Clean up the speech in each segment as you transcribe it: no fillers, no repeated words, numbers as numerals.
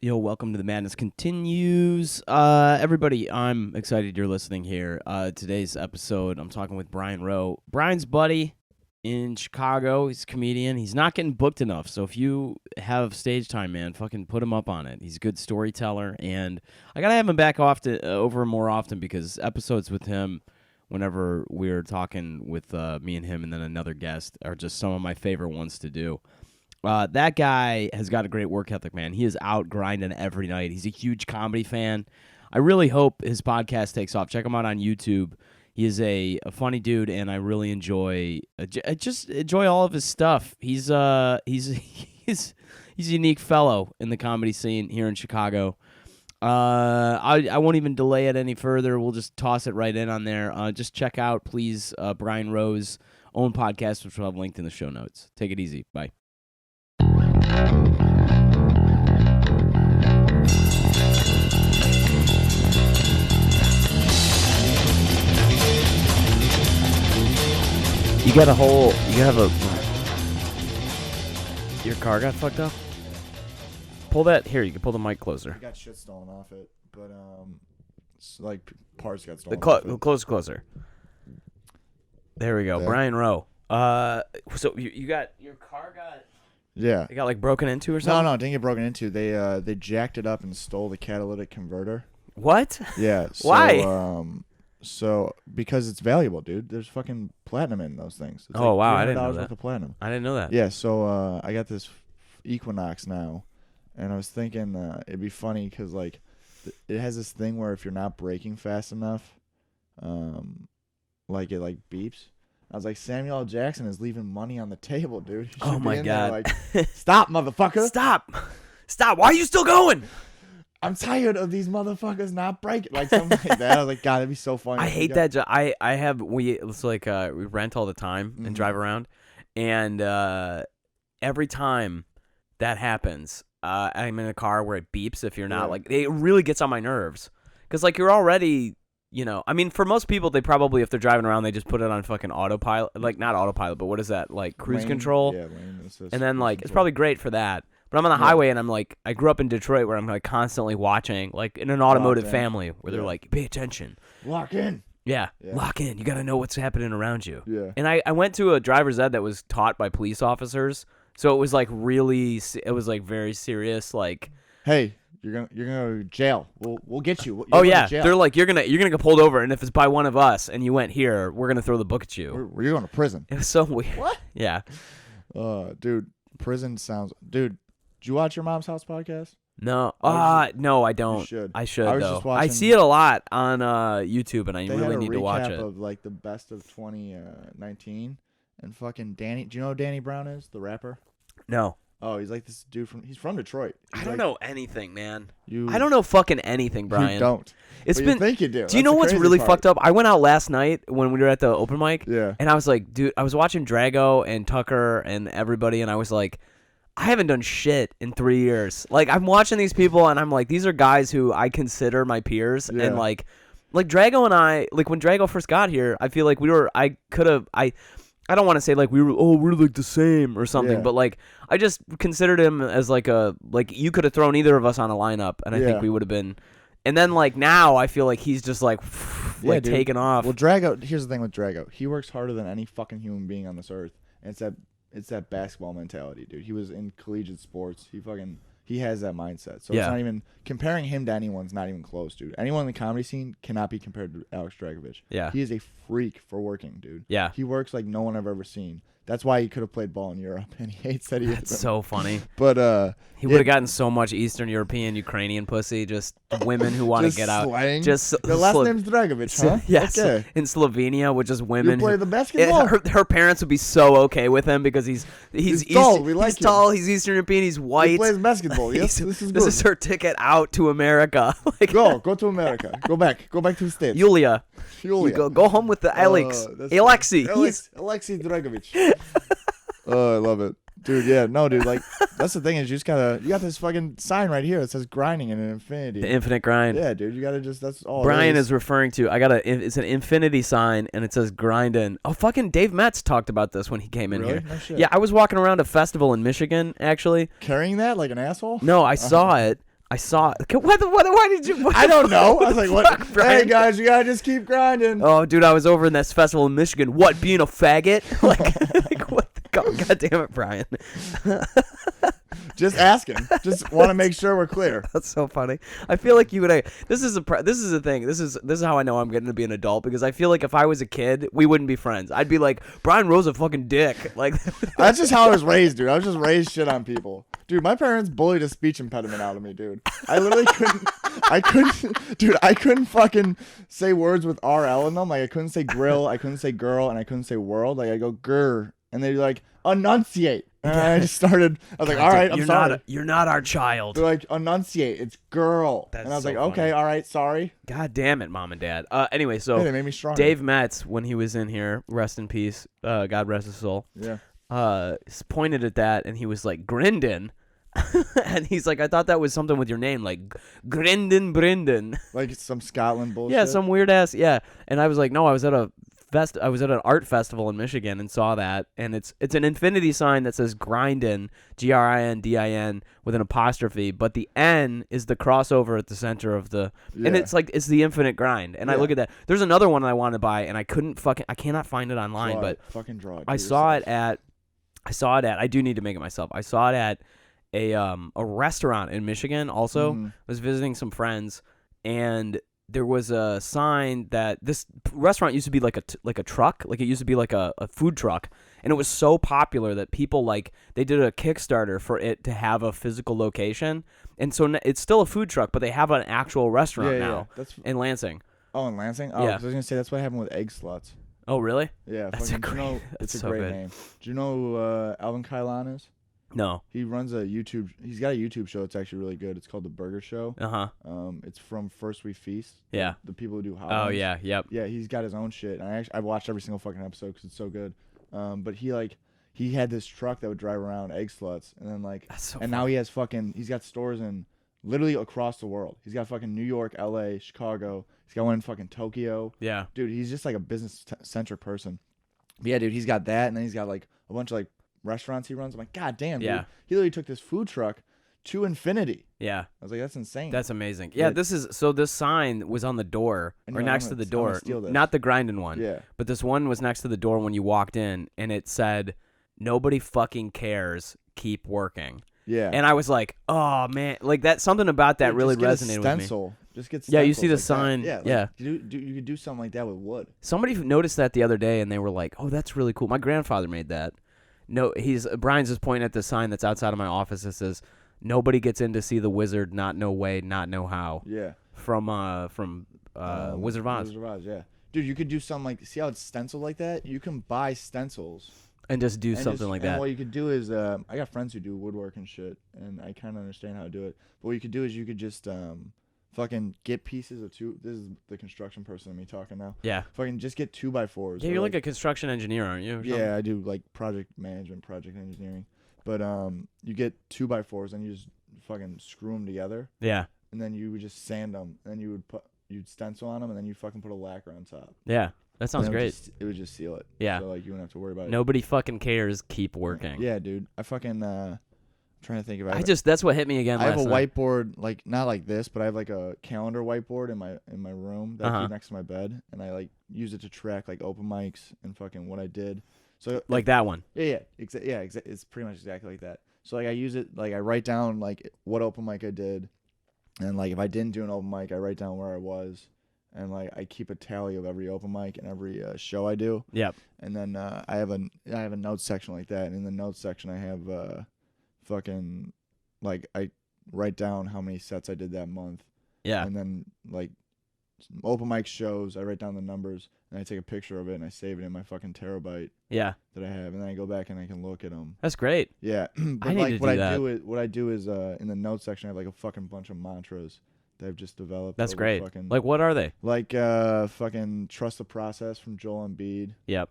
Yo, welcome to the Madness Continues. Everybody, I'm excited you're listening here. Today's episode, I'm talking with Brian Rowe. Brian's buddy in Chicago. He's a comedian. He's not getting booked enough, so if you have stage time, man, fucking put him up on it. He's a good storyteller, and I gotta have him back over more often because episodes with him, whenever we're talking with me and him and then another guest, are just some of my favorite ones to do. That guy has got a great work ethic, man. He is out grinding every night. He's a huge comedy fan. I really hope his podcast takes off. Check him out on YouTube. He is a funny dude, and I really enjoy all of his stuff. He's a unique fellow in the comedy scene here in Chicago. I won't even delay it any further. We'll just toss it right in on there. Just check out, please, Brian Rowe's own podcast, which we'll have linked in the show notes. Take it easy. Bye. You have your car got fucked up? Pull that, here, you can pull the mic closer. I got shit stolen off it, but, parts got stolen off it. Closer. There we go, there. Brian Rowe. So you got, your car got... Yeah. It got, broken into or something? No, it didn't get broken into. They jacked it up and stole the catalytic converter. What? Yeah. So, Why? So, because it's valuable, dude. There's fucking platinum in those things. It's wow, I didn't know $300 that. worth of platinum. I didn't know that. Yeah, so I got this Equinox now, and I was thinking it'd be funny because, it has this thing where if you're not braking fast enough, it, beeps. I was like, Samuel L. Jackson is leaving money on the table, dude. Oh, my God. Stop, motherfucker. Stop. Why are you still going? I'm tired of these motherfuckers not breaking. Something like that. I was like, God, that'd be so funny. I hate that. We rent all the time and drive around. And every time that happens, I'm in a car where it beeps if you're not, it really gets on my nerves. Because, you're already... for most people, they probably, if they're driving around, they just put it on fucking autopilot. Not autopilot, but what is that? Cruise control? Yeah, lane assist. And then, it's probably great for that. But I'm on the highway, and I'm I grew up in Detroit where I'm, constantly watching, in an automotive family where they're pay attention. Lock in. Yeah, lock in. You got to know what's happening around you. Yeah. And I went to a driver's ed that was taught by police officers. So it was, very serious, Hey. You're gonna go to jail. We'll get you. Oh yeah, they're you're gonna get pulled over, and if it's by one of us, and you went here, we're gonna throw the book at you. You're going to prison. It was so weird. What? Yeah. Dude, prison sounds. Dude, did you watch your Mom's House podcast? No. No, I don't. You should. I should I was though. just watching, I see it a lot on YouTube, and I really need to watch it. They had a recap of the best of 2019, and fucking Danny. Do you know who Danny Brown is, the rapper? No. Oh, he's this dude he's from Detroit. I don't know anything, man. I I don't know fucking anything, Brian. You don't. It's but been. You think you do. Do you know what's really fucked up? I went out last night when we were at the open mic. Yeah. And I was like, dude, I was watching Drago and Tucker and everybody, and I was like, I haven't done shit in 3 years. I'm watching these people, and I'm like, these are guys who I consider my peers, yeah. and like Drago and I, when Drago first got here, I feel like I don't want to say we're the same or something, yeah. but I just considered him as you could have thrown either of us on a lineup, and I think we would have been. And then now I feel like he's just taking off. Well, Drago. Here's the thing with Drago. He works harder than any fucking human being on this earth, and it's that basketball mentality, dude. He was in collegiate sports. He has that mindset. So it's not even comparing him to anyone's not even close, dude. Anyone in the comedy scene cannot be compared to Alex Dragovich. Yeah. He is a freak for working, dude. Yeah. He works like no one I've ever seen. That's why he could have played ball in Europe, and he hates that he is. That's so funny. But he would have gotten so much Eastern European, Ukrainian pussy, just women who want to get out. Just the last name's Dragovich, huh? Yes. Okay. In Slovenia, with just women. You play the basketball. Her parents would be so okay with him because he's tall. We like he's him. Tall. He's Eastern European. He's white. He plays basketball. Yes, this is good. This is her ticket out to America. Go to America. Go back to the States. Julia. Go home with the Alexei Dragovich. Oh, I love it. Dude, yeah. No, dude, that's the thing is you got this fucking sign right here that says grinding in an infinity. The infinite grind. Yeah, dude, you gotta that's all Brian is referring to, it's an infinity sign, and it says grinding. Oh, fucking Dave Metz talked about this when he came in here. No shit. Yeah, I was walking around a festival in Michigan, actually. Carrying that like an asshole? No, I saw it I saw. Why did you? I don't know. I was like, what? Fuck, Brian. Hey guys, you gotta just keep grinding. Oh, dude, I was over in this festival in Michigan. What, being a faggot? Like what? God damn it, Brian. Just asking. Just want to make sure we're clear. That's so funny. I feel like you would. This is a thing. This is how I know I'm getting to be an adult, because I feel like if I was a kid, we wouldn't be friends. I'd be like, Brian Rowe's a fucking dick. Like that's just how I was raised, dude. I was just raised shit on people, dude. My parents bullied a speech impediment out of me, dude. I literally I couldn't fucking say words with RL in them. Like I couldn't say grill, I couldn't say girl, and I couldn't say world. Like I go grr, and they'd be like enunciate. And I just started. I was like, all right, I'm sorry. You're not our child. They're like, enunciate. It's girl. That's and I was so like, funny. okay, all right, sorry. God damn it, Mom and Dad. Anyway, so Hey, they made me stronger. Dave Metz, when he was in here, rest in peace, God rest his soul. Yeah. Pointed at that, and he was like, Grindin. And he's like, I thought that was something with your name, like Grindin Brindin. Like some Scotland bullshit. Yeah, some weird ass. Yeah, and I was like, no, I was at an art festival in Michigan and saw that, and it's an infinity sign that says Grindin, Grindin, with an apostrophe, but the N is the crossover at the center of the, and it's like it's the infinite grind. And I look at that. There's another one I want to buy, and I cannot find it online, but fucking draw it. I saw it at. I do need to make it myself. I saw it at a restaurant in Michigan. Also, I was visiting some friends, and there was a sign that this restaurant used to be like a truck, like it used to be like a food truck, and it was so popular that people they did a Kickstarter for it to have a physical location, and so it's still a food truck, but they have an actual restaurant now in Lansing. Oh, in Lansing? Oh, yeah. 'cause I was gonna say that's what happened with Egg Sluts. Oh, really? Yeah, That's it's a so great good. name. Do you know who Alvin Kailan is? No. He runs a YouTube. He's got a YouTube show. It's actually really good. It's called The Burger Show. It's from First We Feast. Yeah. The people who do hot. Oh ones. yeah. Yep. Yeah, he's got his own shit. And I've watched every single fucking episode because it's so good. But he had this truck that would drive around Egg Sluts, and then That's so and funny. now he's got stores in literally across the world. He's got fucking New York, L.A., Chicago. He's got one in fucking Tokyo. Yeah. Dude, he's just like a business centric person. But yeah, dude, he's got that, and then he's got like a bunch of like restaurants he runs. I'm like, God damn, Yeah. dude. He literally took this food truck to infinity. Yeah. I was like, that's insane. That's amazing. Yeah, this sign was on the door or next to the door. Steal this. Not the grinding one. Yeah. But this one was next to the door when you walked in, and it said, "Nobody fucking cares. Keep working." Yeah. And I was like, "Oh man!" Like that. Something about that really resonated with me. Just get Yeah, you see the stencils like sign. that. Yeah. You could do something like that with wood. Somebody noticed that the other day, and they were like, "Oh, that's really cool." My grandfather made that. No, Brian's just pointing at the sign that's outside of my office that says, "Nobody gets in to see the wizard. Not no way. Not know how." Yeah. From Wizard of Oz. Wizard of Oz, yeah. Dude, you could do something like, see how it's stenciled like that? You can buy stencils. And just do something like that. And what you could do is, I got friends who do woodwork and shit, and I kind of understand how to do it. But what you could do is you could just fucking get pieces of this is the construction person in me talking now. Yeah. Fucking just get 2x4s. Yeah, you're like a construction engineer, aren't you? Yeah, I do like project management, project engineering. But you get 2x4s and you just fucking screw them together. Yeah. And then you would just sand them, and then you'd stencil on them, and then you fucking put a lacquer on top. Yeah. That sounds great. It would just seal it. Yeah. So like you wouldn't have to worry about it. Nobody fucking cares. Keep working. Yeah, dude. I fucking trying to think about that's what hit me again. I have a last night. whiteboard, like not like this, but I have like a calendar whiteboard in my room that I keep next to my bed, and I like use it to track like open mics and fucking what I did. So Like that one. Yeah, it's pretty much exactly like that. So like I use it, like I write down like what open mic I did, and like if I didn't do an open mic, I write down where I was, and like I keep a tally of every open mic and every show I do. Yep. And then I have a notes section like that, and in the notes section I have fucking like I write down how many sets I did that month. Yeah. And then like open mic shows, I write down the numbers and I take a picture of it and I save it in my fucking terabyte Yeah. that I have, and then I go back and I can look at them. That's great. Yeah. But I need like to do that. what I do is in the notes section I have like a fucking bunch of mantras that I've just developed. That's over great. Fucking, Like what are they? like fucking trust the process from Joel Embiid. Yep.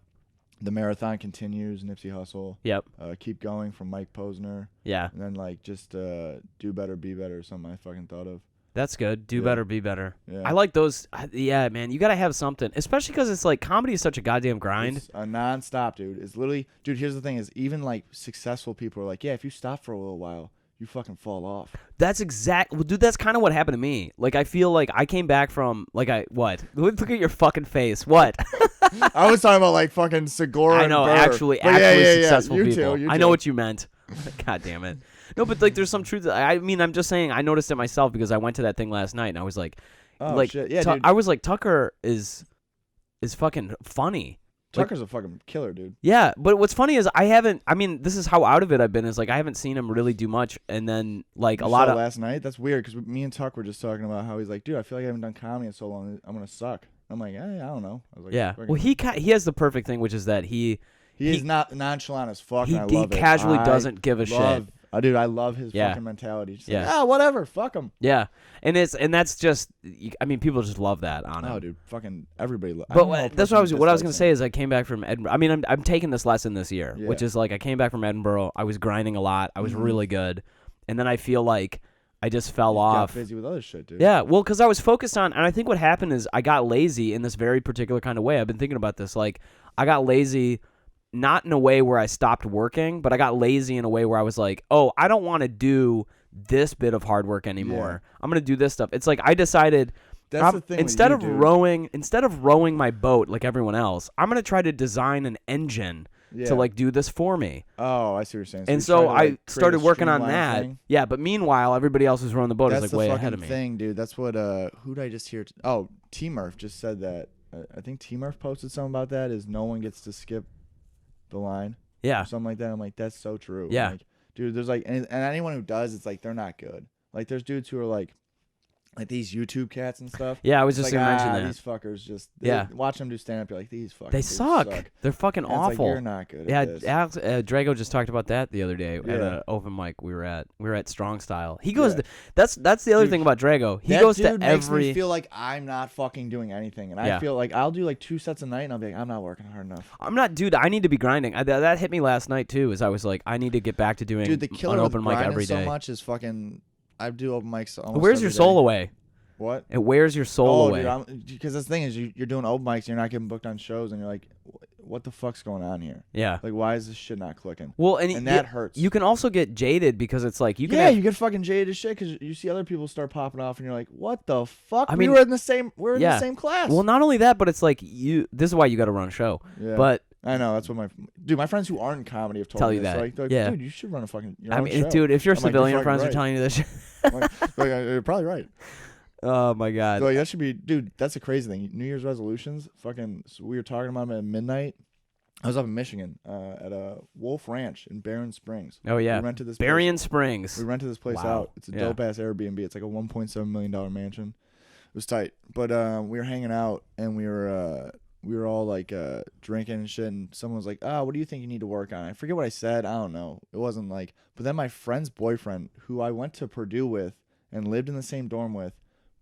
The marathon continues, Nipsey Hussle. Yep. Keep going from Mike Posner. Yeah. And then like just do better, be better, or something I fucking thought of. That's good. Do Yeah. better, be better. Yeah. I like those. Yeah, man. You got to have something, especially because it's like comedy is such a goddamn grind. It's a nonstop, dude. It's literally, dude. Here's the thing: is even like successful people are like, yeah, if you stop for a little while, you fucking fall off. That's well, dude, that's kind of what happened to me. Like, I feel like I came back from, what? Look at your fucking face. What? I was talking about, like, fucking Segura I know, and Burr. actually successful You people. too. I know what you meant. God damn it. No, but, like, there's some truth. I mean, I'm just saying, I noticed it myself because I went to that thing last night, and I was like, oh, shit. Yeah, dude. I was like, Tucker is fucking funny. Tucker's a fucking killer, dude. Yeah, but what's funny is this is how out of it I've been, is like I haven't seen him really do much, and then like You a lot saw of last night. That's weird because me and Tuck were just talking about how he's like, dude, I feel like I haven't done comedy in so long. I'm gonna suck. I'm like, I don't know. I was like, yeah. Well, he has the perfect thing, which is that he is not nonchalant as fuck. He, and I love he casually it. doesn't give a shit. Dude, I love his fucking mentality. Just like, whatever, fuck him. Yeah, and that's just, I mean, people just love that on him. Oh, dude, fucking everybody. But that's what I was gonna say is I came back from Edinburgh. I mean, I'm taking this lesson this year, which is like I came back from Edinburgh. I was grinding a lot. I was really good, and then I feel like I just fell off. Got busy with other shit, dude. Yeah, well, because I was focused on, and I think what happened is I got lazy in this very particular kind of way. I've been thinking about this. Like, I got lazy. Not in a way where I stopped working, but I got lazy in a way where I was like, oh, I don't want to do this bit of hard work anymore. Yeah. I'm going to do this stuff. It's like I decided that's the thing instead of rowing my boat like everyone else, I'm going to try to design an engine to like do this for me. Oh, I see what you're saying. And so I started working on that. Thing? Yeah, but meanwhile, everybody else who's rowing the boat is like way ahead of me. That's the fucking thing, dude. That's what who did I just hear? T-Murph just said that. I think T-Murph posted something about that, is no one gets to skip the line, or something like that. I'm like, that's so true. Yeah, like, dude, there's like, and anyone who does, it's like they're not good. Like, there's dudes who are like these YouTube cats and stuff. Yeah, I was just gonna mention that. These fuckers just watch them do stand up. You're like, these fuckers, they suck. They're fucking and awful. It's like, you're not good. At this. Alex Drago just talked about that the other day at an open mic we were at Strong Style. He goes, that's the other thing about Drago. He goes to makes me feel like I'm not fucking doing anything, and I feel like I'll do like 2 sets a night, and I'll be like, I'm not working hard enough. I'm not, dude. I need to be grinding. That hit me last night too. Is I was like, I need to get back to doing the killer an open mic every day. So much is fucking. I do open mics. Where's your soul away? What? It wears your soul away. Dude, because the thing is, you're doing open mics, and you're not getting booked on shows, and you're like, what the fuck's going on here? Yeah. Like, why is this shit not clicking? Well, and that hurts. You can also get jaded because it's like you can. You get fucking jaded as shit because you see other people start popping off, and you're like, what the fuck? We were in the same. We're in the same class. Well, not only that, but it's like this is why you got to run a show. Yeah. But I know that's what my friends who aren't in comedy have told me that. So like, dude, you should run a fucking. I mean, dude, if your civilian friends are telling you this shit, you're probably right. Oh my god! So, like, that should be, dude. That's a crazy thing. New Year's resolutions. Fucking. So we were talking about them at midnight. I was up in Michigan at a Wolf Ranch in Barron Springs. Oh yeah, we rented this Barron Springs. We rented this place out. It's a dope ass Airbnb. It's like a $1.7 million mansion. It was tight, but we were hanging out and we were all like drinking and shit. And someone was like, "Oh, what do you think you need to work on?" I forget what I said. I don't know. It wasn't like. But then my friend's boyfriend, who I went to Purdue with and lived in the same dorm with.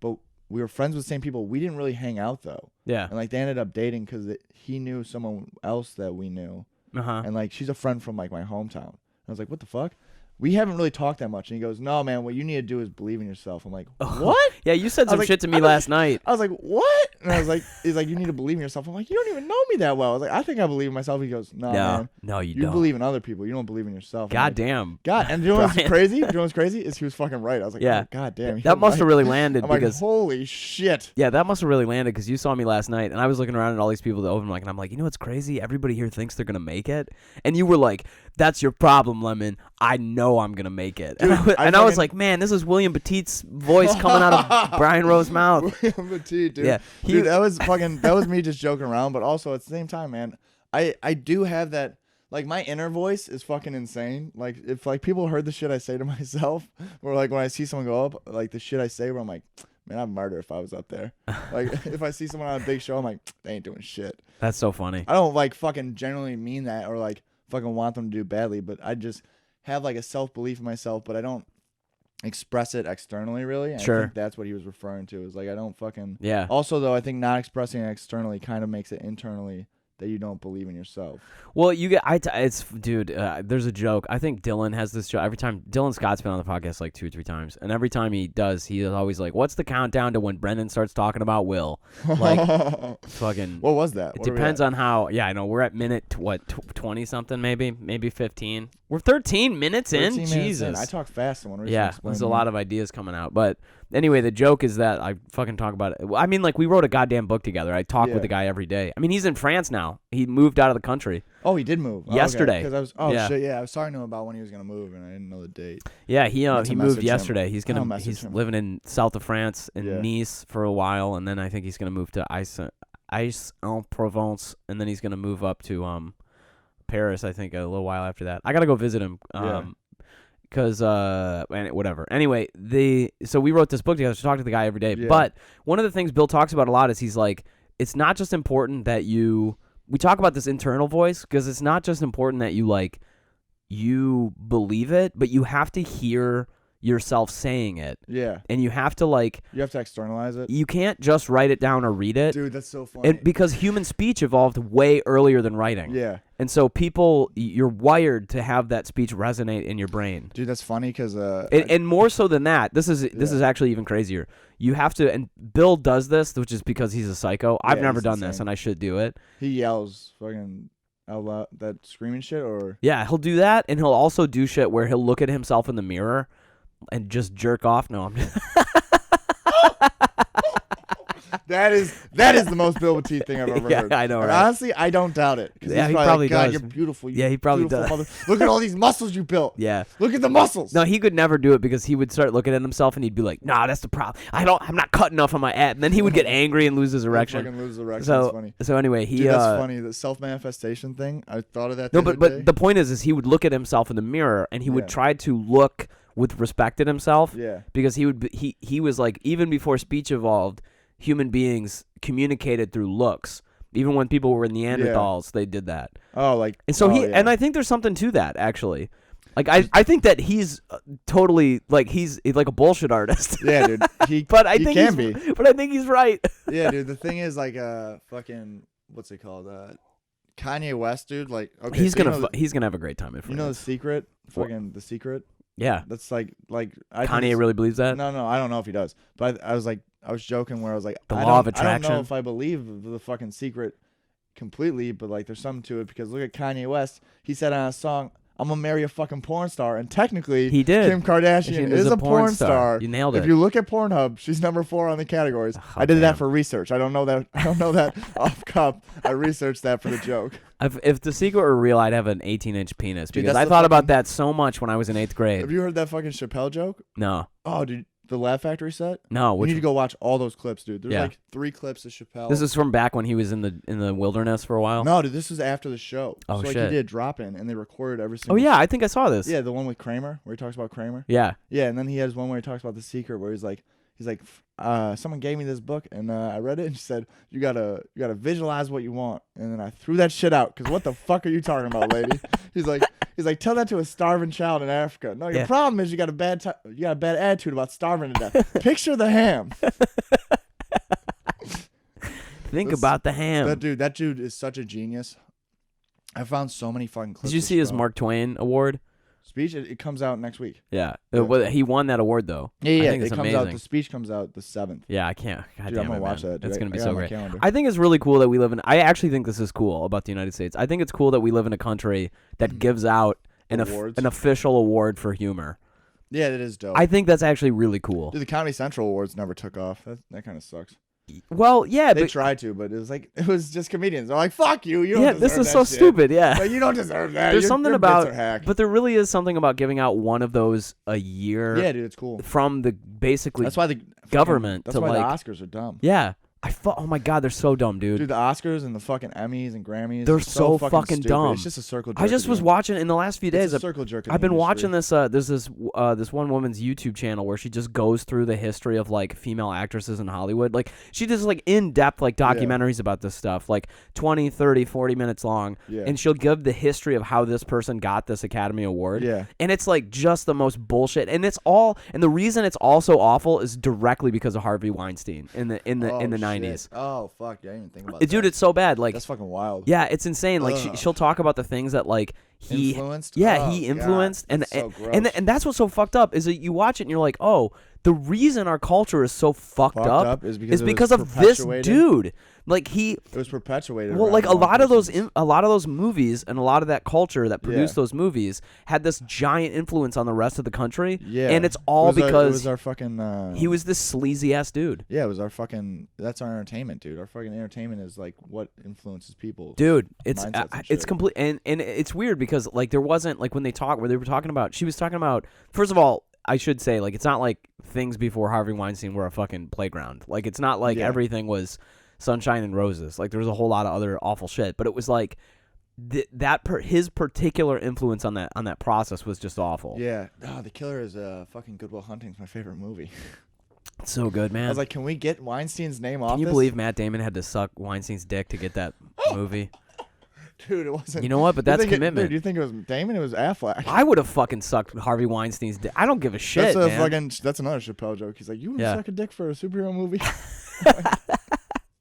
But we were friends with the same people. We didn't really hang out, though. Yeah. And, like, they ended up dating because he knew someone else that we knew. Uh-huh. And, like, she's a friend from, like, my hometown. I was like, what the fuck? We haven't really talked that much. And he goes, no, man, what you need to do is believe in yourself. I'm like, what? Yeah, you said some shit to me last night. I was like, what? And I was like, he's like, you need to believe in yourself. I'm like, you don't even know me that well. I was like, I think I believe in myself. He goes, no, man. No, you don't. You believe in other people. You don't believe in yourself. God damn. God. And you know what's crazy? You know what's crazy? Is he was fucking right. I was like, oh, God damn. That must have really landed I'm because. Like, holy shit. Yeah, that must have really landed because you saw me last night and I was looking around at all these people that open mic and I'm like, you know what's crazy? Everybody here thinks they're going to make it. And you were like, that's your problem, Lemon. I know I'm going to make it. Dude, I was like, man, this is William Petit's voice coming out of Brian Rowe's mouth. William Petit, dude. Yeah, dude, that was me just joking around, but also at the same time, man, I do have that, like, my inner voice is fucking insane. Like, if, like, people heard the shit I say to myself, or, like, when I see someone go up, like, the shit I say where I'm like, man, I'd murder if I was up there. Like, if I see someone on a big show, I'm like, they ain't doing shit. That's so funny. I don't, like, fucking generally mean that or, like, fucking want them to do badly, but I just have, like, a self-belief in myself, but I don't express it externally, really. And sure. I think that's what he was referring to, is like, I don't fucking... Yeah. Also, though, I think not expressing it externally kind of makes it internally that you don't believe in yourself. Well, dude. There's a joke. I think Dylan has this joke every time. Dylan Scott's been on the podcast like 2 or 3 times, and every time he does, he is always like, "What's the countdown to when Brendan starts talking about Will?" Like, fucking. What was that? It depends on how. Yeah, I know. We're at minute 20 something, maybe 15. We're 13 minutes 13 in. minutes Jesus, in. I talk fast. Yeah, there's a lot of ideas coming out, but. Anyway, the joke is that I fucking talk about it. I mean, like, we wrote a goddamn book together. I talk with the guy every day. I mean, he's in France now. He moved out of the country. Oh, he did move yesterday. Because I was talking to him about when he was gonna move, and I didn't know the date. Yeah, he moved yesterday. He's living in south of France in Nice for a while, and then I think he's gonna move to Aix-en-Provence, and then he's gonna move up to Paris. I think a little while after that. I gotta go visit him. Because whatever. Anyway, so we wrote this book together. So talk to the guy every day. Yeah. But one of the things Bill talks about a lot is he's like, it's not just important that we talk about this internal voice, because it's not just important that you believe it, but you have to hear yourself saying it. Yeah. And you have to you have to externalize it. You can't just write it down or read it. Dude, that's so funny. Because human speech evolved way earlier than writing. Yeah. And so you're wired to have that speech resonate in your brain. Dude, that's funny because and more so than that, this is actually even crazier. You have to, and Bill does this, which is because he's a psycho. I've never done this, and I should do it. He yells fucking out loud, that screaming shit, or yeah, he'll do that, and he'll also do shit where he'll look at himself in the mirror and just jerk off. No, I'm just That is the most Bill Batiste thing I've ever heard. I know, right? Honestly, I don't doubt it. Yeah, he probably does. God, you're beautiful. He probably does. Look at all these muscles you built. Yeah. Look at the muscles. No, he could never do it because he would start looking at himself and he'd be like, "Nah, that's the problem. I'm not cutting enough on my ad." And then he would get angry and lose his erection. Fucking lose his erection. So, that's funny. So anyway, Dude, that's funny. The self-manifestation thing. I thought of that. No, but the point is he would look at himself in the mirror and he would try to look with respect at himself. Yeah. Because he was like, even before speech evolved, human beings communicated through looks. Even when people were Neanderthals, they did that. Oh, like, and so and I think there's something to that actually. Like I think that he's totally like he's like a bullshit artist. Yeah, dude. But I think he's right. Yeah, dude. The thing is, like, fucking, what's it called? Kanye West, dude. Like, okay, he's gonna have a great time in France. You know The Secret? Fucking The Secret. Yeah. That's like Kanye really believes that? No, I don't know if he does. But I was joking where I was like, the law of attraction. I don't know if I believe the fucking secret completely, but like there's something to it, because look at Kanye West. He said on a song, "I'm gonna marry a fucking porn star," and technically he did. Kim Kardashian is a porn star. You nailed it. If you look at Pornhub, she's number 4 on the categories. I did that for research. I don't know that off cup. I researched that for the joke. If The Secret were real, I'd have an 18-inch penis, Dude, because I thought about that so much when I was in 8th grade. Have you heard that fucking Chappelle joke? No. Oh, dude. The Laugh Factory set? No, you need to go watch all those clips, dude. There's like 3 clips of Chappelle. This is from back when he was in the wilderness for a while. No, dude, this was after the show. Oh, so, shit. Like, he did a drop in, and they recorded every single. Oh yeah, I think I saw this. Yeah, the one with Kramer, where he talks about Kramer. Yeah. Yeah, and then he has one where he talks about The Secret, where he's like, someone gave me this book, and I read it, and she said, you gotta visualize what you want, and then I threw that shit out, because what the fuck are you talking about, lady? He's like, tell that to a starving child in Africa. No, your problem is you got a bad attitude about starving to death. Picture the ham. Think about the ham. That dude is such a genius. I found so many fucking clips. Did you see his Mark Twain award? Speech? It comes out next week. Yeah. He won that award though. Yeah. It comes out. The speech comes out the 7th. Yeah, I can't. God dude, damn I'm gonna it, watch man. that. That's gonna be so great. Calendar. I think it's really cool that we live in. I actually think this is cool about the United States. I think it's cool that we live in a country that gives out an official award for humor. Yeah, it is dope. I think that's actually really cool. Dude, the Comedy Central awards never took off. That kind of sucks. Well, yeah, they tried to, but it was just comedians. They're like, "Fuck you, you don't deserve this is that so shit. stupid." Yeah, like, you don't deserve that. There's something about, hack. but there really is something about giving out one of those a year. Yeah, dude, it's cool. From the basically that's why the government. That's why the Oscars are dumb. Yeah. Oh my God, they're so dumb, dude. Dude, the Oscars and the fucking Emmys and Grammys. They're so fucking dumb. It's just a circle jerk. I just was watching in the last few days. It's a circle jerk. I've been watching this. There's this one woman's YouTube channel where she just goes through the history of like female actresses in Hollywood. Like she does like in-depth like documentaries about this stuff, like 20, 30, 40 minutes long. Yeah. And she'll give the history of how this person got this Academy Award. Yeah. And it's like just the most bullshit. And the reason it's all so awful is directly because of Harvey Weinstein in the 90s. 90s. Oh fuck, yeah, I didn't even think about that. Dude, it's so bad. Like that's fucking wild. Yeah, it's insane. Like she'll talk about the things that like he influenced. Yeah, he influenced, God, and that's what's so fucked up is that you watch it and you're like, oh, the reason our culture is so fucked up is because of this dude. Like it was perpetuated. Well, like a lot of those movies and a lot of that culture that produced those movies had this giant influence on the rest of the country. Yeah, and it's all because it was our fucking. He was this sleazy ass dude. Yeah, it was our fucking. That's our entertainment, dude. Our fucking entertainment is like what influences people. Dude, it's complete, and it's weird because like there wasn't like when they were talking about. She was talking about, first of all, I should say, like, it's not like things before Harvey Weinstein were a fucking playground. Like, it's not like everything was sunshine and roses. Like, there was a whole lot of other awful shit. But it was like his particular influence on that process was just awful. Yeah. Oh, The Killer is fucking Good Will Hunting's my favorite movie. It's so good, man. I was like, can we get Weinstein's name off? Can you believe Matt Damon had to suck Weinstein's dick to get that movie? Dude, it wasn't. You know what? But that's commitment. Dude, you think it was Damon? It was Affleck. I would have fucking sucked Harvey Weinstein's dick. I don't give a shit, man. That's another Chappelle joke. He's like, you would suck a dick for a superhero movie?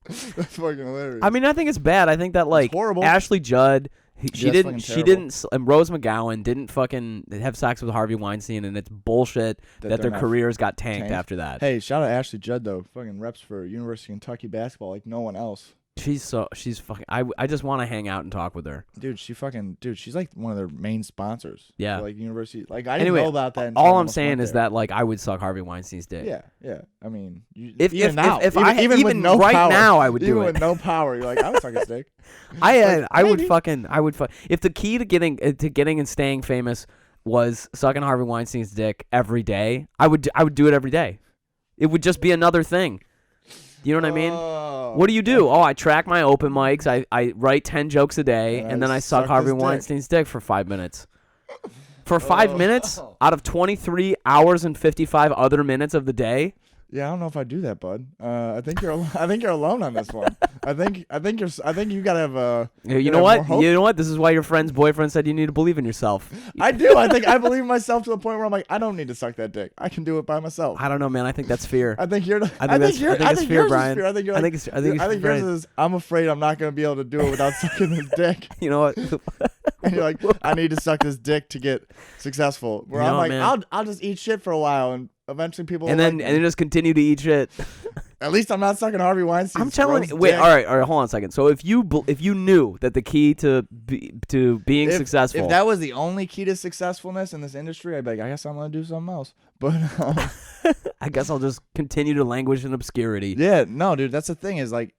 That's fucking hilarious. I mean, I think it's bad. I think that like Ashley Judd, she didn't, and Rose McGowan didn't fucking have sex with Harvey Weinstein, and it's bullshit that their careers got tanked after that. Hey, shout out Ashley Judd though. Fucking reps for University of Kentucky basketball like no one else. She's fucking. I just want to hang out and talk with her. Dude, she's like one of their main sponsors. Yeah. For, like university. Like I didn't know about that. All I'm saying is that like I would suck Harvey Weinstein's dick. Yeah. I mean, even now, even with no right power, now, I would do it. Even with no power, you're like, I would suck his dick. I would if the key to getting and staying famous was sucking Harvey Weinstein's dick every day, I would do it every day. It would just be another thing. You know what I mean? What do? Oh, I track my open mics. I write 10 jokes a day, and then I suck Harvey Weinstein's dick for 5 minutes. For 5 minutes out of 23 hours and 55 other minutes of the day? Yeah, I don't know if I do that, bud. I think you're alone on this one. I think you gotta have a. You know what? You know what? This is why your friend's boyfriend said you need to believe in yourself. I do. I think I believe in myself to the point where I'm like, I don't need to suck that dick. I can do it by myself. I don't know, man. I think that's fear. I think yours Brian. I think yours is. I'm afraid I'm not gonna be able to do it without sucking this dick. You know what? And you're like, I need to suck this dick to get successful. Where I'm like, man. I'll just eat shit for a while and. Eventually, people and then just continue to eat shit. At least I'm not sucking Harvey Weinstein. I'm telling you. Wait, all right, hold on a second. So if you knew that the key to being successful, if that was the only key to successfulness in this industry, I'd be like, I guess I'm gonna do something else. But I guess I'll just continue to languish in obscurity. Yeah, no, dude. That's the thing. Is like,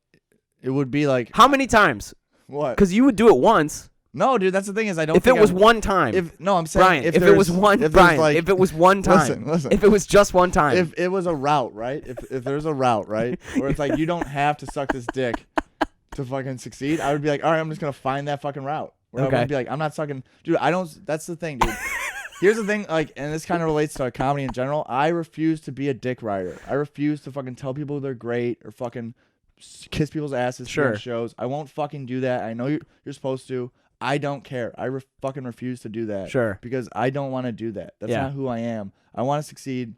it would be like how many times? What? Because you would do it once. No, dude, that's the thing is I don't. If it was one time, I'm saying Brian, if it was one time, listen, if it was just one time, if it was a route, right? If there's a route, right, where it's like you don't have to suck this dick to fucking succeed, I would be like, all right, I'm just gonna find that fucking route. Where I would be like, I'm not sucking, dude. I don't. That's the thing, dude. Here's the thing, like, and this kind of relates to comedy in general. I refuse to be a dick rider. I refuse to fucking tell people they're great or fucking kiss people's asses during shows. I won't fucking do that. I know you're supposed to. I don't care. I fucking refuse to do that. Sure. Because I don't want to do that. That's not who I am. I want to succeed,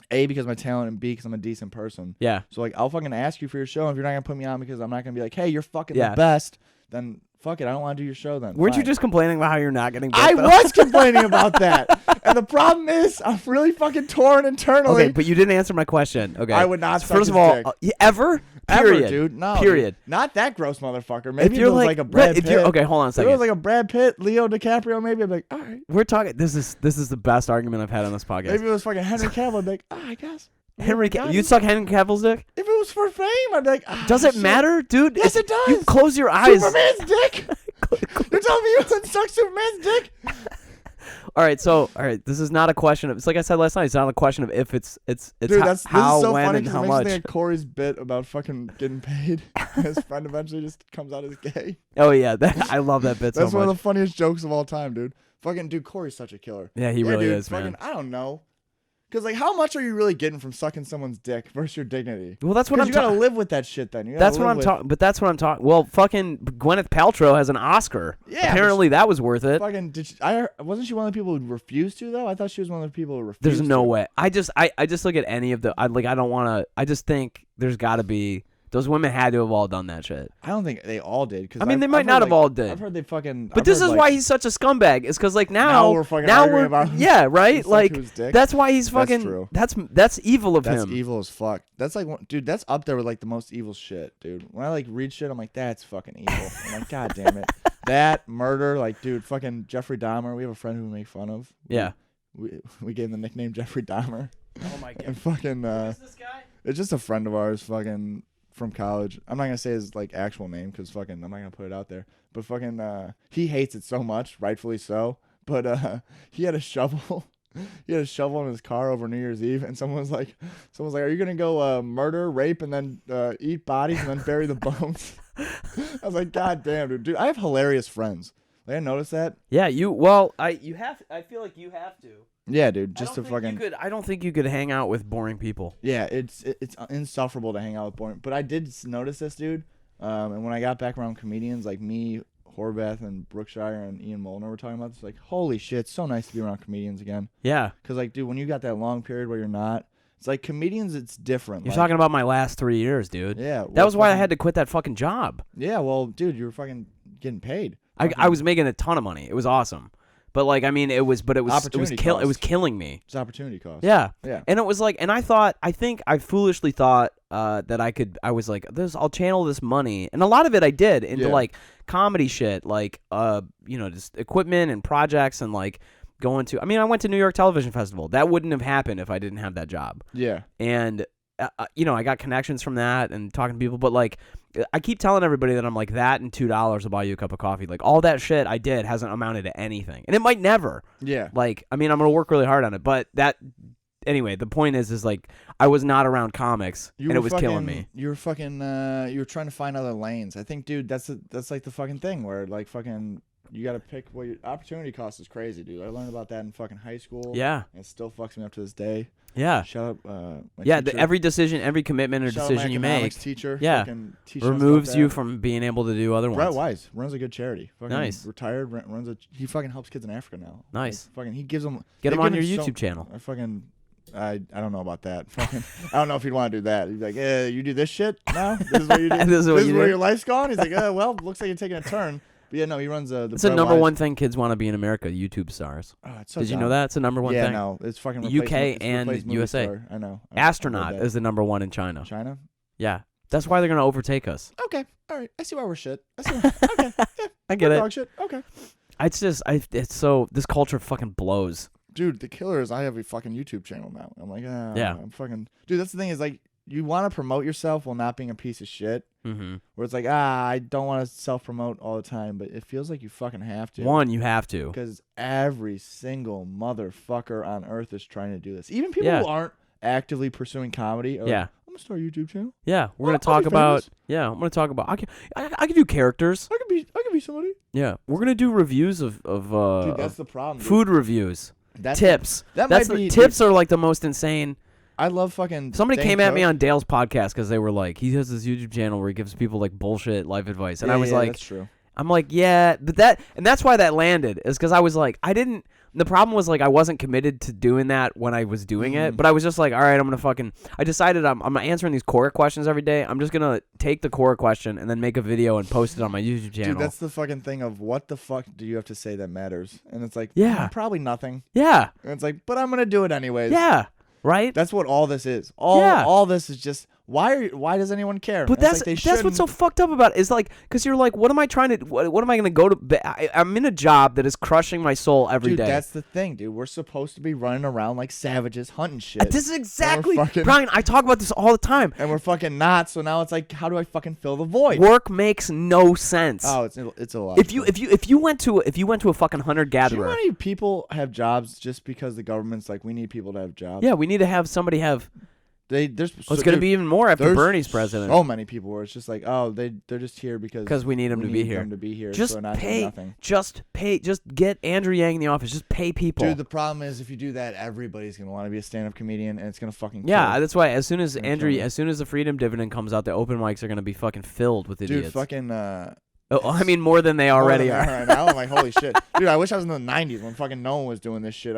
A, because of my talent, and B, because I'm a decent person. Yeah. So, like, I'll fucking ask you for your show. If you're not going to put me on because I'm not going to be like, hey, you're fucking the best, then fuck it. I don't want to do your show then. Weren't you just complaining about how you're not getting booked? I was complaining about that. And the problem is, I'm really fucking torn internally. Okay, but you didn't answer my question. Okay. I would not suck First of all, ever? Period. Ever, dude. No. Period. Dude. Not that gross motherfucker. Maybe if it was like a Brad Pitt. Okay, hold on a second. If it was like a Brad Pitt, Leo DiCaprio, maybe I'd be like, all right. We're talking. This is the best argument I've had on this podcast. Maybe it was fucking Henry Cavill. I'd be like, I guess. You'd suck Henry Cavill's dick? If it was for fame, I'd be like, does it matter, dude? Yes, it does. You close your eyes. Superman's dick. You're telling me you wouldn't suck Superman's dick? All right, this is not a question of. It's like I said last night. It's not a question of if it's dude, how, this is so when, funny and how it much. Makes me think of Corey's bit about fucking getting paid. His friend eventually just comes out as gay. Oh yeah, I love that bit. That's so one much. of the funniest jokes of all time, dude. Fucking dude, Corey's such a killer. Yeah, he really dude, is, fucking, man. I don't know. Because, like, how much are you really getting from sucking someone's dick versus your dignity? Well, that's what I'm talking about. You gotta live with that shit then. That's what I'm talking. But that's what I'm talking. Well, fucking Gwyneth Paltrow has an Oscar. Yeah. Apparently that was worth it. Fucking wasn't she one of the people who refused to though? I thought she was one of the people who refused. There's no way. I just look at any of the. I don't want to. I just think there's got to be Those women had to have all done that shit. I don't think they all did. Cause I mean, they might not have all did. I've heard they fucking. But this is why he's such a scumbag. Is because like now we're fucking arguing about him. Yeah, right. Like that's why he's fucking. That's true. That's evil of him. That's evil as fuck. That's like, dude. That's up there with like the most evil shit, dude. When I like read shit, I'm like, that's fucking evil. I'm like, god damn it. That murder, like, dude, fucking Jeffrey Dahmer. We have a friend who we make fun of. Yeah. We gave him the nickname Jeffrey Dahmer. Oh my god. And fucking. Who is this guy? It's just a friend of ours, fucking. From college. I'm not gonna say his like actual name because fucking I'm not gonna put it out there. But fucking he hates it so much, rightfully so. But he had a shovel. He had a shovel in his car over New Year's Eve, and someone was like, "Are you gonna go murder, rape, and then eat bodies and then bury the bones?" I was like, "God damn, dude! I have hilarious friends." Like, I noticed that. Yeah, you. Well, I feel like you have to. Yeah, dude. Just to fucking. I don't think you could hang out with boring people. Yeah, it's insufferable to hang out with boring. But I did notice this, dude. And when I got back around comedians like me, Horvath, and Brookshire, and Ian Molnar were talking about this, like, holy shit, it's so nice to be around comedians again. Yeah. Because like, dude, when you got that long period where you're not, it's like comedians. It's different. You're talking about my last 3 years, dude. Yeah. Well, that was why I had to quit that fucking job. Yeah. Well, dude, you were fucking getting paid. I was making a ton of money. It was awesome. But like, I mean, it was killing me. It's opportunity cost. Yeah. Yeah. And it was like, and I foolishly thought that I was like, I'll channel this money, and a lot of it I did into like comedy shit, like just equipment and projects, and like going to. I mean, I went to New York Television Festival. That wouldn't have happened if I didn't have that job. Yeah. And I got connections from that and talking to people, but like, I keep telling everybody that I'm like, that and $2 will buy you a cup of coffee. Like, all that shit I did hasn't amounted to anything, and it might never. Yeah. Like, I mean, I'm gonna work really hard on it, but anyway, the point is like, I was not around comics, and it was killing me. You were fucking, you were trying to find other lanes. I think, dude, that's like the fucking thing where like fucking. You got to pick what your opportunity cost is crazy, dude. I learned about that in fucking high school. Yeah. And it still fucks me up to this day. Yeah. Shout out every decision, every commitment or decision you make. Teacher. Yeah. Removes you from being able to do other ones. Brett Wise runs a good charity. Fucking nice. Retired, he fucking helps kids in Africa now. Nice. Like, fucking, he gives them. Get him on your YouTube channel. I don't know about that. Fucking, I don't know if he'd want to do that. He's like, you do this shit now? This is what you do? This is where your life's gone? He's like, well, looks like you're taking a turn. But yeah, no, he runs it's the number one thing kids want to be in America, YouTube stars. Oh, it's so Did you know that? It's the number one thing. Yeah, no, it's fucking UK and USA. Star. I know. Astronaut is the number one in China. China? Yeah. That's why they're going to overtake us. Okay. All right. I see why we're shit. Okay. Yeah. I get it. Dog shit. Okay. This culture fucking blows. Dude, the killer is I have a fucking YouTube channel now. I'm like, yeah. I'm fucking. Dude, that's the thing is like, you want to promote yourself while not being a piece of shit. Mm-hmm. Where it's like, I don't want to self-promote all the time, but it feels like you fucking have to. You have to. Because every single motherfucker on earth is trying to do this. Even people who aren't actively pursuing comedy are like, I'm going to start a YouTube channel. Yeah, we're going to talk about... Yeah, I'm going to talk about... I can do characters. I can be somebody. Yeah, we're going to do reviews of dude, that's the problem. Dude. Food reviews. Tips. Tips are like the most insane... I love fucking. Somebody came at me on Dale's podcast because they were like, he has this YouTube channel where he gives people like bullshit life advice, and I was like, that's true. I'm like, yeah, but that's why that landed is because I was like, the problem was like I wasn't committed to doing that when I was doing it, but I was just like, all right, I decided I'm answering these core questions every day. I'm just gonna take the core question and then make a video and post it on my YouTube channel. Dude, that's the fucking thing of what the fuck do you have to say that matters? And it's like, probably nothing. Yeah. And it's like, but I'm gonna do it anyways. Yeah. Right? That's what all this is. All this is just why does anyone care? But that's what's so fucked up about it is like because you're like, what am I trying to? What am I going to go to? I'm in a job that is crushing my soul every day. Dude, that's the thing, dude. We're supposed to be running around like savages hunting shit. This is exactly, Brian. I talk about this all the time, and we're fucking not. So now it's like, how do I fucking fill the void? Work makes no sense. Oh, it's a lot. If you went to a fucking hunter gatherer, do you know how many people have jobs just because the government's like, we need people to have jobs? Yeah, we need to have somebody have. It's going to be even more after Bernie's president. So many people where it's just like, they're just here because we need them to be here. Them to be here. Just so not pay. Nothing. Just pay. Just get Andrew Yang in the office. Just pay people. Dude, the problem is if you do that, everybody's gonna want to be a stand-up comedian, and it's gonna fucking kill. That's why as soon as the freedom dividend comes out, the open mics are gonna be fucking filled with idiots. Dude, fucking Oh, I mean, more than they already are. Right now, I'm like, holy shit, dude! I wish I was in the '90s when fucking no one was doing this shit.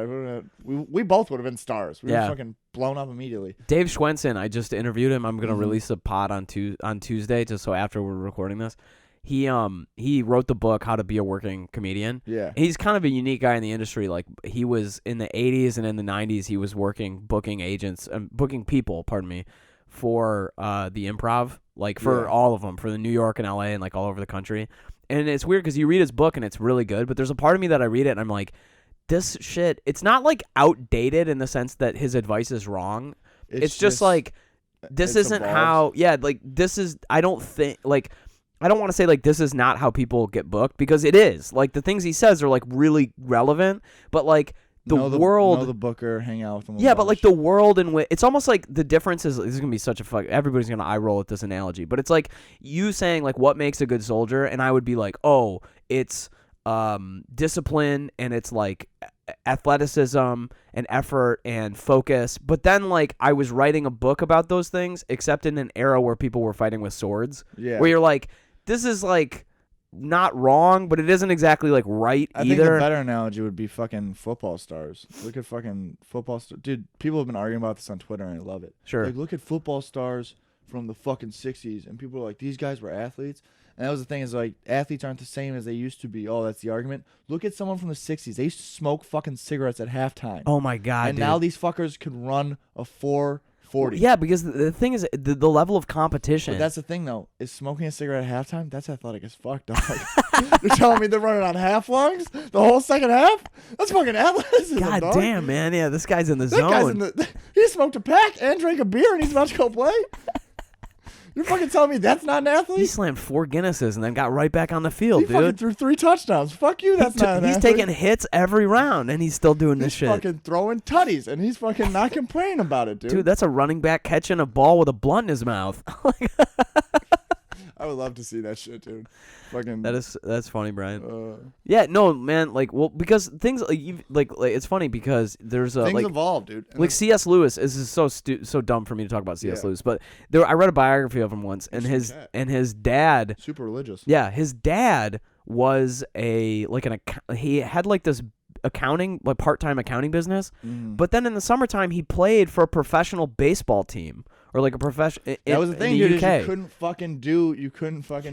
We both would have been stars. We were fucking blown up immediately. Dave Schwensen, I just interviewed him. I'm gonna release a pod on Tuesday, just so after we're recording this. He wrote the book How to Be a Working Comedian. Yeah, he's kind of a unique guy in the industry. Like, he was in the '80s and in the '90s, he was booking agents, booking people. Pardon me. For the Improv, like for all of them, for the New York and LA and like all over the country. And it's weird because you read his book and it's really good, but there's a part of me that I read it and I'm like, this shit, it's not like outdated in the sense that his advice is wrong. It's just like, this isn't how, like this is, I don't think, like, I don't want to say like this is not how people get booked, because it is. Like, the things he says are like really relevant, but like, world, know the booker, hang out with him. Yeah, but like the world in which it's almost like the difference is, this is gonna be such a fuck. Everybody's gonna eye roll at this analogy, but it's like you saying like what makes a good soldier, and I would be like, oh, it's discipline, and it's like athleticism and effort and focus. But then like I was writing a book about those things, except in an era where people were fighting with swords. Yeah, where you're like, this is like not wrong, but it isn't exactly like right either. I think a better analogy would be fucking football stars. Look at fucking football stars. Dude, people have been arguing about this on Twitter and I love it. Sure. Like, look at football stars from the fucking 60s and people are like, these guys were athletes. And that was the thing, is like, athletes aren't the same as they used to be. Oh, that's the argument. Look at someone from the 60s. They used to smoke fucking cigarettes at halftime. Oh my God, and dude. Now these fuckers could run a 4:40. Yeah, because the thing is, the level of competition. But that's the thing, though. Is smoking a cigarette at halftime? That's athletic as fuck, dog. You're telling me they're running on half lungs the whole second half? That's fucking athleticism, God dog. Damn, man. Yeah, this guy's in the zone. He smoked a pack and drank a beer and he's about to go play? You're fucking telling me that's not an athlete? He slammed 4 Guinnesses and then got right back on the field, dude. He fucking threw 3 touchdowns. Fuck you, that's not an athlete. He's taking hits every round and he's still doing this shit. He's fucking throwing tutties and he's fucking not complaining about it, dude. Dude, that's a running back catching a ball with a blunt in his mouth. I would love to see that shit, dude. Fucking. That's funny, Brian. Yeah, no, man. Like, well, because things like it's funny because there's things like evolve, dude. And like C.S. Lewis. This is so dumb for me to talk about C.S. Lewis, but I read a biography of him once, and his dad, super religious. Yeah, his dad was he had like this accounting, like part-time accounting business, but then in the summertime he played for a professional baseball team. Or like a profession. That was the thing, dude. UK. You couldn't fucking do.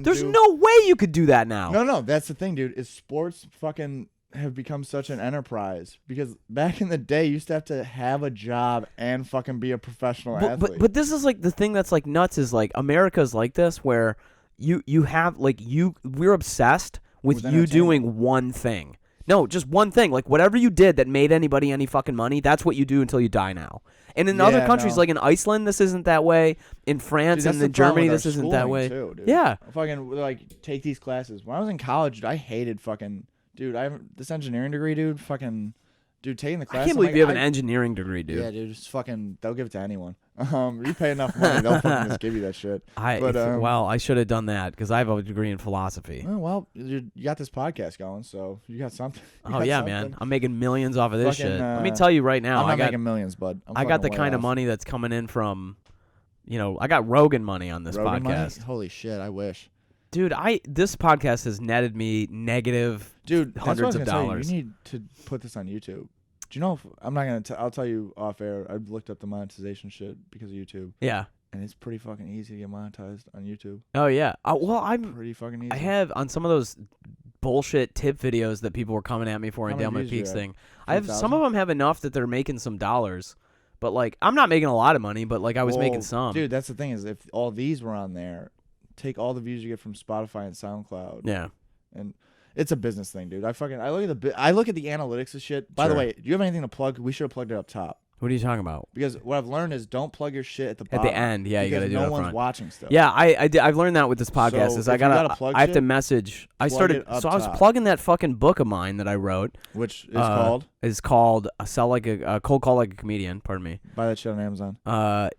There's no way you could do that now. No. That's the thing, dude. Is sports fucking have become such an enterprise? Because back in the day, you used to have a job and fucking be a professional athlete. But this is like the thing that's like nuts. Is like America's like this, where you have like we're obsessed with you doing one thing. No, just one thing. Like, whatever you did that made anybody any fucking money, that's what you do until you die now. And in other countries, like in Iceland, this isn't that way. In France and in Germany, this isn't that way. Too, dude. Yeah. Fucking, like, take these classes. When I was in college, dude, I hated fucking... Dude, I have this engineering degree, dude. Fucking... Dude, taking the class... I can't believe you have an engineering degree, dude. Yeah, dude, just fucking... They'll give it to anyone. You pay enough money, they'll fucking just give you that shit. Well, I should have done that, because I have a degree in philosophy. Well, you got this podcast going, so you got something. Man. I'm making millions off of this shit. Let me tell you right now. I'm not making millions, bud. I got the kind of money that's coming in from... I got Rogan money on this podcast. Money? Holy shit, I wish. Dude, this podcast has netted me negative hundreds of dollars. You need to put this on YouTube. Do you know I'm not gonna? I'll tell you off air. I looked up the monetization shit because of YouTube. Yeah, and it's pretty fucking easy to get monetized on YouTube. Oh yeah. I'm pretty fucking easy. I have on some of those bullshit tip videos that people were coming at me for in Dale McPeak's thing. I have some of them have enough that they're making some dollars, but like I'm not making a lot of money, but like I was making some. Dude, that's the thing is if all these were on there, take all the views you get from Spotify and SoundCloud. Yeah, and. It's a business thing, dude. I look at the analytics of shit. By the way, do you have anything to plug? We should have plugged it up top. What are you talking about? Because what I've learned is don't plug your shit at the bottom. At the end, yeah, you got to do it up front. No one's watching stuff. Yeah, I've learned that with this podcast. So I have to message. I was plugging that fucking book of mine that I wrote, which is called Sell Like a Cold Call Like a Comedian. Pardon me. Buy that shit on Amazon.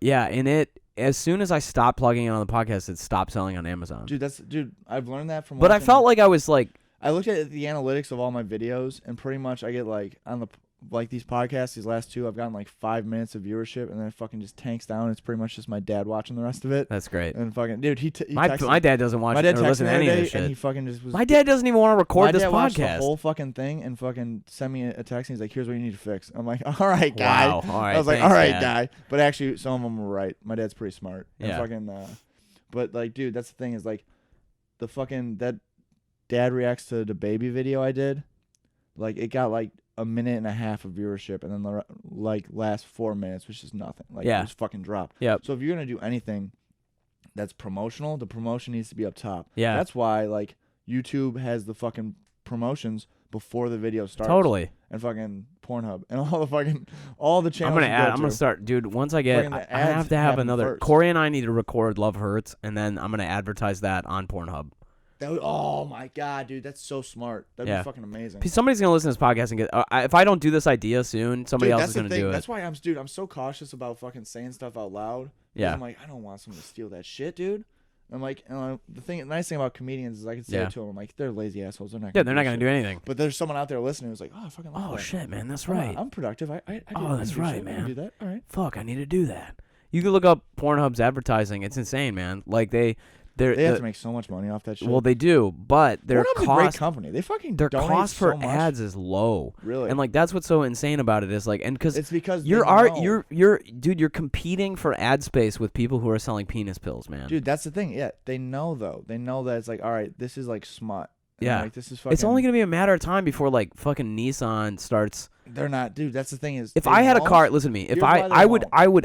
Yeah, and it. As soon as I stopped plugging it on the podcast, it stopped selling on Amazon. Dude, I've learned that from. But I felt like I was like. I looked at the analytics of all my videos, and pretty much I get like on the like these podcasts, these last two, I've gotten like 5 minutes of viewership, and then it fucking just tanks down. It's pretty much just my dad watching the rest of it. That's great. And fucking dude, he my texted, dad doesn't watch my dad or listen to any of this shit. and he fucking just was. My dad doesn't even want to record this my dad watched the podcast. whole fucking thing and fucking sent me a text. And he's like, "Here's what you need to fix." I'm like, "All right, guy." Wow. All right. I was like, thanks, "All right, Dad. guy." But actually, some of them were right. My dad's pretty smart. And Yeah. fucking. But like, dude, that's the thing is like, the fucking that dad reacts to the baby video I did, like it got like a minute and a half of viewership, and then the like last 4 minutes was just nothing. Like Yeah. it was fucking dropped. Yep. So if you're gonna do anything that's promotional, the promotion needs to be up top. Yeah. That's why like YouTube has the fucking promotions before the video starts. Totally. And fucking Pornhub and all the channels. I'm gonna start, dude. Once I get, Fucking the I have ads to have happen another. first. Corey and I need to record Love Hurts, and then I'm gonna advertise that on Pornhub. Oh my god, dude, that's so smart. That'd Yeah. be fucking amazing. Somebody's gonna listen to this podcast and get. If I don't do this idea soon, somebody Dude, else that's is the gonna thing. do it. That's why I'm so cautious about fucking saying stuff out loud. Yeah. I'm like, I don't want someone to steal that shit, dude. I'm like, the nice thing about comedians is I can say Yeah. it to them. I'm like, they're lazy assholes. They're not. Yeah, they're not do gonna shit. do anything. But there's someone out there listening who's like, oh, I fucking love Oh that. shit, man, that's I'm, right. I'm productive. I do that's shit. right, I can man. do that. All right. Fuck, I need to do that. You can look up Pornhub's advertising. It's insane, man. Like they have to make so much money off that shit. Well, they do, but their Pornhub's a great cost, company. They fucking their donate cost for so much. ads is low. Really. And like that's what's so insane about it is like, and because It's because you're they know. you're competing for ad space with people who are selling penis pills, man. Dude, that's the thing. Yeah, they know though. They know that it's like, all right, this is like smut. And Yeah. like this is fucking. It's only gonna be a matter of time before like fucking Nissan starts. They're not, dude. That's the thing is. If they I had a won't- car, listen to me. If Here's why they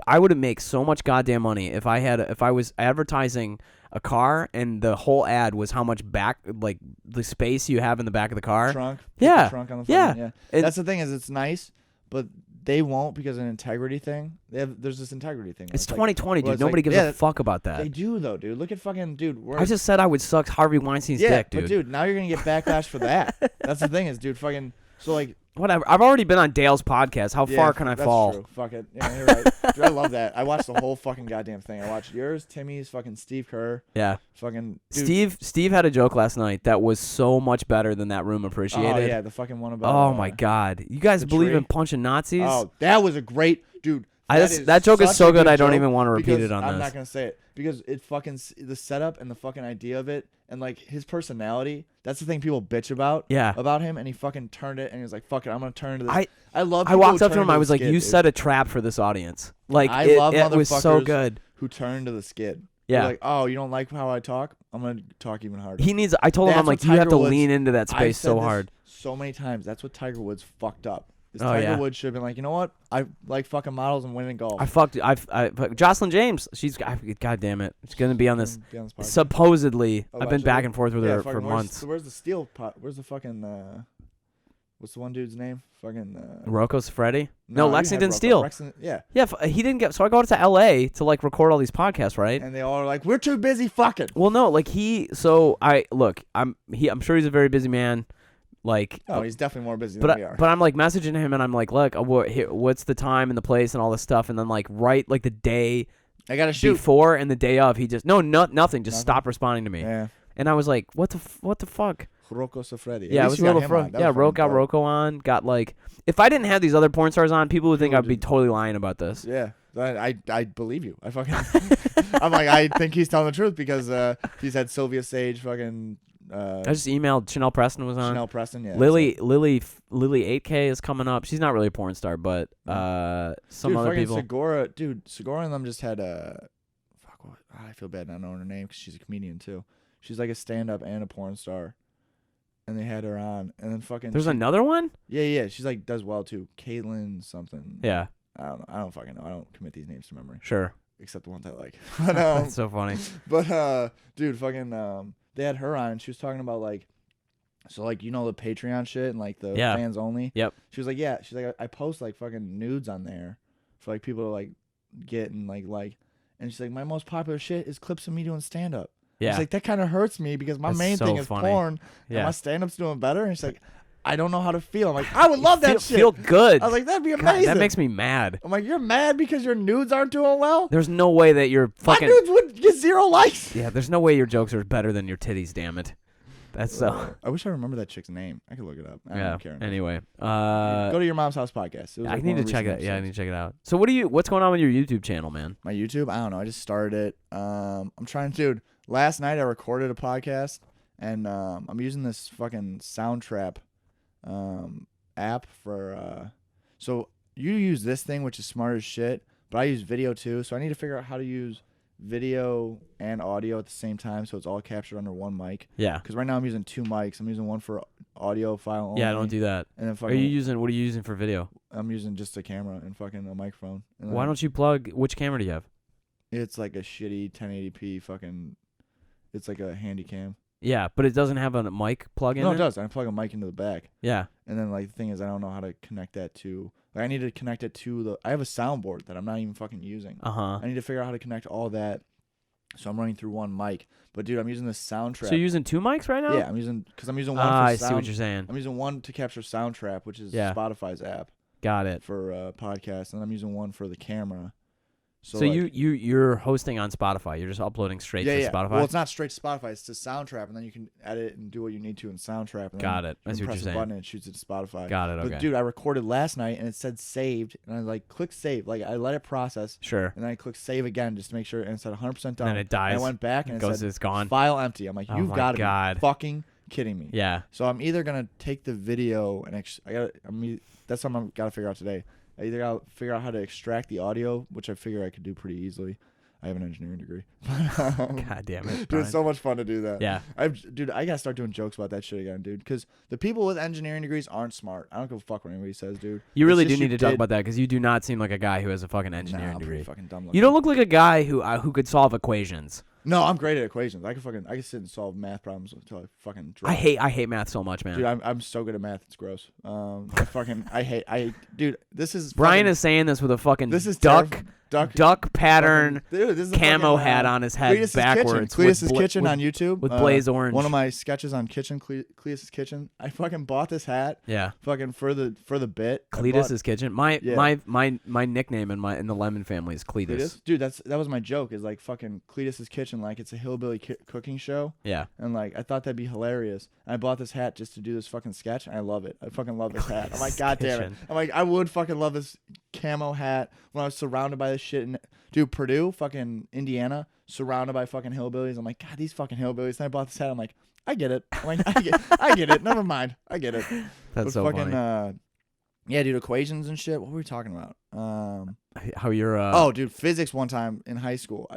I would make so much goddamn money if I was advertising a car and the whole ad was how much back like the space you have in the back of the car. Trunk. Yeah. The trunk on the Yeah. fucking, yeah. And- That's the thing is it's nice, but they won't because of an integrity thing. There's this integrity thing. It's like- 2020, well, dude. it's Nobody like- gives yeah, a fuck about They that. do though, dude. Look at fucking dude. I just said I would suck Harvey Weinstein's dick, dude. But dude, now you're gonna get backlash for that. That's the thing is, dude. Fucking so like. Whatever. I've already been on Dale's podcast. How Yeah, far can I that's fall? True. Fuck it. Yeah, you're right. Dude, I love that. I watched the whole fucking goddamn thing. I watched yours, Timmy's, fucking Steve Kerr, Yeah. fucking dude. Steve had a joke last night that was so much better than that room appreciated. Oh yeah, the fucking one about. Oh my god. You guys the believe tree? in punching Nazis? Oh, that was a great dude. That joke is such so a good I don't joke even want to repeat because it on I'm this. not gonna say it because it fucking the setup and the fucking idea of it and like his personality. That's the thing people bitch about. Yeah. About him, and he fucking turned it, and he was like, "Fuck it, I'm gonna turn to this." I love. I people walked who up to turn him. I the was like, skid, "You dude. set a trap for this audience." Like I it, love it was so motherfuckers good. Who turned to the skid? Yeah. They're like, oh, you don't like how I talk? I'm gonna talk even harder. He needs. I told him, That's I'm like, what you have Tiger to Woods- lean into that I've space said so this hard. so many times. That's what Tiger Woods fucked up. Is Oh, Tiger yeah. Woods should have been like, you know what? I like fucking models and winning golf. Jocelyn James. God damn it. She's gonna be on this. Be on this podcast. Supposedly, Oh, I've been actually, back and forth with yeah, her fucking for where's- months. Where's the steel pot? Where's the fucking what's the one dude's name? Fucking Rocco's Freddy. No, you had Lexington Rocco. Steel. Yeah. Yeah, he didn't get. So I go to LA to like record all these podcasts, right? And they all are like, we're too busy fucking. Well, no, like I'm sure he's a very busy man. Like, Oh, he's definitely more busy than we are. but I'm like messaging him and I'm like, look, what's the time and the place and all this stuff, and then like like the day I gotta shoot. before and the day of, he just nothing, just stopped responding to me. Yeah. And I was like, what the fuck? Rocco Siffredi. Yeah, it was a little got Rocco on, got like, if I didn't have these other porn stars on, people would think I'd be totally lying about this. Yeah, I believe you. I fucking I'm like, I think he's telling the truth because he's had Sylvia Sage, fucking I just emailed Chanel Preston was on. Chanel Preston, yeah. Lily 8K is coming up. She's not really a porn star, but some dude, other fucking people. Segura and them just had a I feel bad not knowing her name because she's a comedian too. She's like a stand-up and a porn star, and they had her on, and then fucking. There's another one. Yeah. She's like does well too. Caitlin something. Yeah. I don't know. I don't fucking know. I don't commit these names to memory. Sure. Except the ones I like. But, That's so funny. But dude, fucking they had her on and she was talking about like so like you know the Patreon shit and like the fans only. Yep. She was like, yeah, she's like I post like fucking nudes on there for like people to like get and like and she's like my most popular shit is clips of me doing stand up. Yeah. She's like that kind of hurts me because my That's main so thing is funny. porn Yeah. and my stand up's doing better and she's like I don't know how to feel. I'm like I would love that shit. Feel good. I was like that'd be God, amazing. that makes me mad. I'm like you're mad because your nudes aren't doing well? There's no way that your My fucking nudes would get 0 likes. there's no way your jokes are better than your titties. Damn it. That's so. I wish I remember that chick's name. I could look it up. I don't care. Anyway, go to your mom's house podcast. It was I like need one to of check the it. recent Yeah, I episodes. need to check it out. So what's going on with your YouTube channel, man? My YouTube, I don't know. I just started it. I'm trying to. Dude, last night I recorded a podcast, and I'm using this fucking Soundtrap app for. So you use this thing, which is smart as shit, but I use video too. So I need to figure out how to use video and audio at the same time, so it's all captured under one mic. Yeah. Because right now I'm using 2 mics. I'm using one for audio file only. Yeah, don't do that. And then What are you using for video? I'm using just a camera and fucking a microphone. And Why don't you plug? Which camera do you have? It's like a shitty 1080p fucking. It's like a handy cam. Yeah, but it doesn't have a mic plug in. No, it does. I plug a mic into the back. Yeah. And then like the thing is, I don't know how to connect that to. Like, I need to connect it to the. I have a soundboard that I'm not even fucking using. I need to figure out how to connect all that. So I'm running through one mic. But dude, I'm using this Soundtrap. So you're using 2 mics right now? Yeah, I'm using one for I sound. see what you're saying. I'm using one to capture Soundtrap, which is Yeah. Spotify's app Got it. for podcasts, and I'm using one for the camera. So like, you're hosting on Spotify. You're just uploading straight to Spotify. Well, it's not straight to Spotify. It's to Soundtrap, and then you can edit and do what you need to in Soundtrap. And Got then it. I see you what press you're a saying. button and it shoots it to Spotify. Got it. Okay. But dude, I recorded last night and it said saved, and I like click save. Like I let it process, Sure. and then I click save again just to make sure, and it said 100% done. And then it dies. And I went back and it said it's gone. file empty. I'm like, Oh you've my got to God. be fucking kidding me. Yeah. So I'm either gonna take the video and that's something I've got to figure out today. I either got to figure out how to extract the audio, which I figure I could do pretty easily. I have an engineering degree. God damn it. Dude, it's so much fun to do that. Yeah. Dude, I gotta start doing jokes about that shit again, dude. Because the people with engineering degrees aren't smart. I don't give a fuck what anybody says, dude. You really It's do just need to talk did- about that because you do not seem like a guy who has a fucking engineering I'm degree. pretty fucking dumb. You don't look like a guy who could solve equations. No, I'm great at equations. I can sit and solve math problems until I fucking drop. I hate math so much, man. Dude, I'm so good at math. It's gross. Dude, this is Brian fucking, is saying this with a fucking this is duck fucking, pattern dude, this is camo fucking, hat on his head Cletus's backwards. Kitchen. Cletus's with Kitchen on YouTube with blaze orange. One of my sketches on Cletus's Kitchen. I fucking bought this hat. Yeah. Fucking for the bit. Cletus's Kitchen. My nickname in the Lemon family is Cletus. Cletus? Dude, that was my joke. Is like fucking Cletus's Kitchen, like it's a hillbilly cooking show. Yeah. And like I thought that'd be hilarious. And I bought this hat just to do this fucking sketch, and I love it. I fucking love this hat. I'm like, God damn it. I'm like, I would fucking love this camo hat when I was surrounded by this shit. And dude, Purdue, fucking Indiana, surrounded by fucking hillbillies. I'm like, God, these fucking hillbillies. And I bought this hat. I'm like, I get it. I'm like, I get it. Never mind. I get it. That's but so fucking, funny. Yeah, dude, equations and shit. What were we talking about? How you're Oh, dude, physics one time in high school.